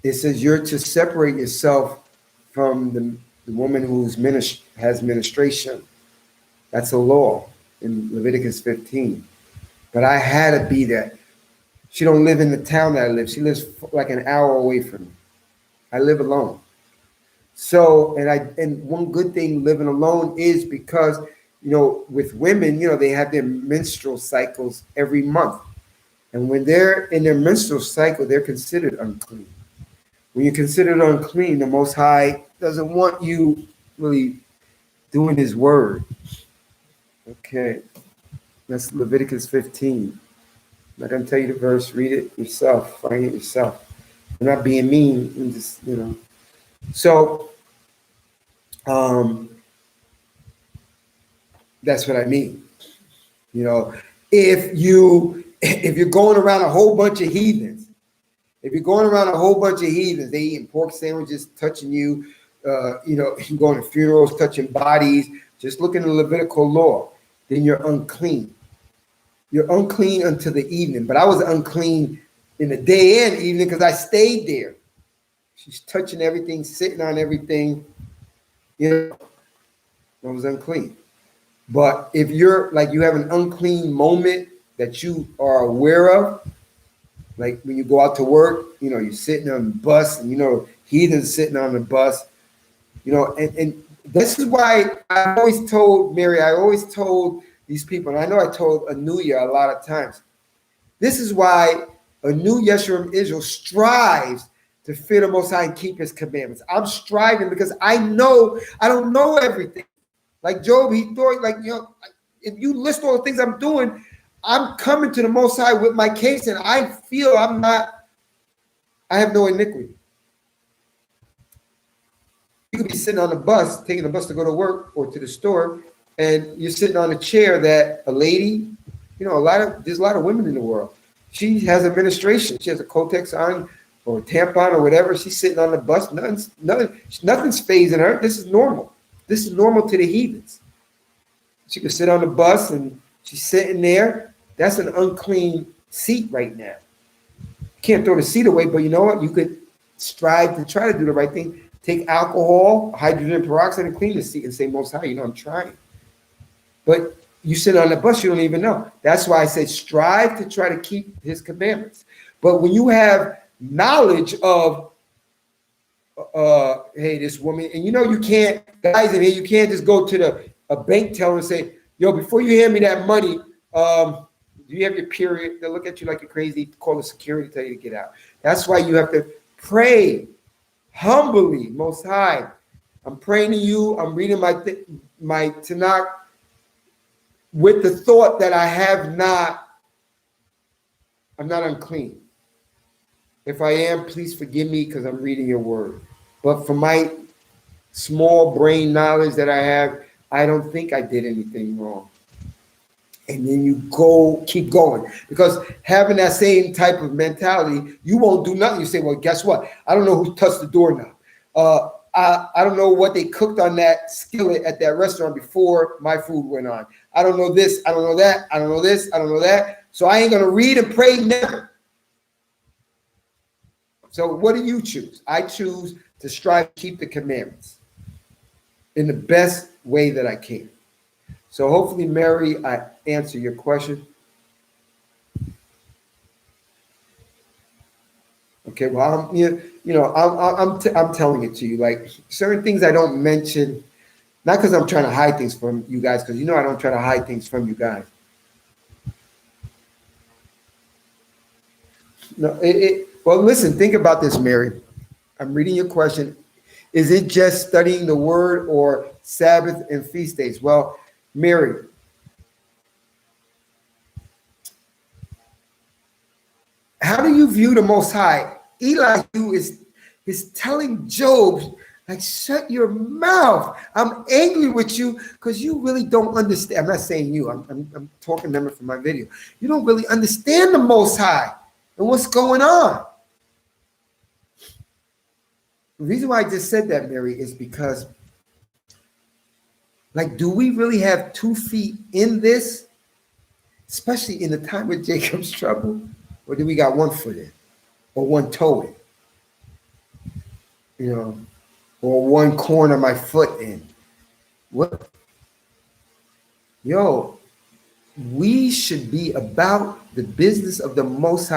it says you're to separate yourself from the woman who has menstruation. That's a law in Leviticus 15. But I had to be there. She don't live in the town that I live. She lives like an hour away from me. I live alone. So, and one good thing living alone is because, with women, they have their menstrual cycles every month. And when they're in their menstrual cycle, they're considered unclean. When you're considered unclean, the Most High doesn't want you really doing his word. Okay. That's Leviticus 15. I'm not going to tell you the verse. Read it yourself. Find it yourself. I'm not being mean. I'm just, So, that's what I mean. If you're going around a whole bunch of heathens, they eating pork sandwiches, touching you, going to funerals, touching bodies, just look in the Levitical law, then you're unclean. You're unclean until the evening. But I was unclean in the day and evening because I stayed there. She's touching everything, sitting on everything. I was unclean. But if you're like, you have an unclean moment that you are aware of, like when you go out to work, you're sitting on the bus and, heathens sitting on the bus, and This is why I always told Mary, I always told these people, and I know I told Anuya a lot of times. This is why Anu Yeshurun Israel strives to fear the Most High and keep His commandments. I'm striving because I know I don't know everything. Like Job, he thought, like, if you list all the things I'm doing, I'm coming to the Most High with my case, and I feel I have no iniquity. You could be sitting on the bus, taking the bus to go to work or to the store, and you're sitting on a chair that a lady, there's a lot of women in the world. She has administration. She has a Kotex on or a tampon or whatever. She's sitting on the bus. Nothing's phasing her. This is normal. This is normal to the heathens. She could sit on the bus and she's sitting there. That's an unclean seat right now. You can't throw the seat away, but you know what? You could strive to try to do the right thing. Take alcohol, hydrogen peroxide, and clean the seat and say, Most High, I'm trying. But you sit on the bus, you don't even know. That's why I said strive to try to keep His commandments. But when you have knowledge of, hey, this woman, and you can't, guys in here, you can't just go to a bank teller and say, yo, before you hand me that money, do you have your period? They'll look at you like you're crazy, call the security, tell you to get out. That's why you have to pray humbly, Most High. I'm praying to you. I'm reading my Tanakh with the thought that I'm not unclean. If I am, please forgive me because I'm reading your word. But for my small brain knowledge that I have, I don't think I did anything wrong. And then you keep going. Because having that same type of mentality, you won't do nothing. You say, well, guess what? I don't know who touched the doorknob. I don't know what they cooked on that skillet at that restaurant before my food went on. I don't know this. I don't know that. I don't know this. I don't know that. So I ain't going to read and pray never. So what do you choose? I choose to strive to keep the commandments in the best way that I can. So hopefully, Mary, I answer your question. Okay, well, I'm telling it to you. Like certain things I don't mention, not because I'm trying to hide things from you guys, because I don't try to hide things from you guys. No, well, listen, think about this, Mary. I'm reading your question. Is it just studying the word or Sabbath and feast days? Well, Mary, how do you view the Most High? Elihu is telling Job, like, shut your mouth. I'm angry with you because you really don't understand. I'm not saying you. I'm talking them from my video. You don't really understand the Most High and what's going on. The reason why I just said that, Mary, is because, like, do we really have 2 feet in this, especially in the time of Jacob's trouble, or do we got 1 foot in, or 1 toe in, or 1 corner of my foot in? What? Yo, we should be about the business of the Most High.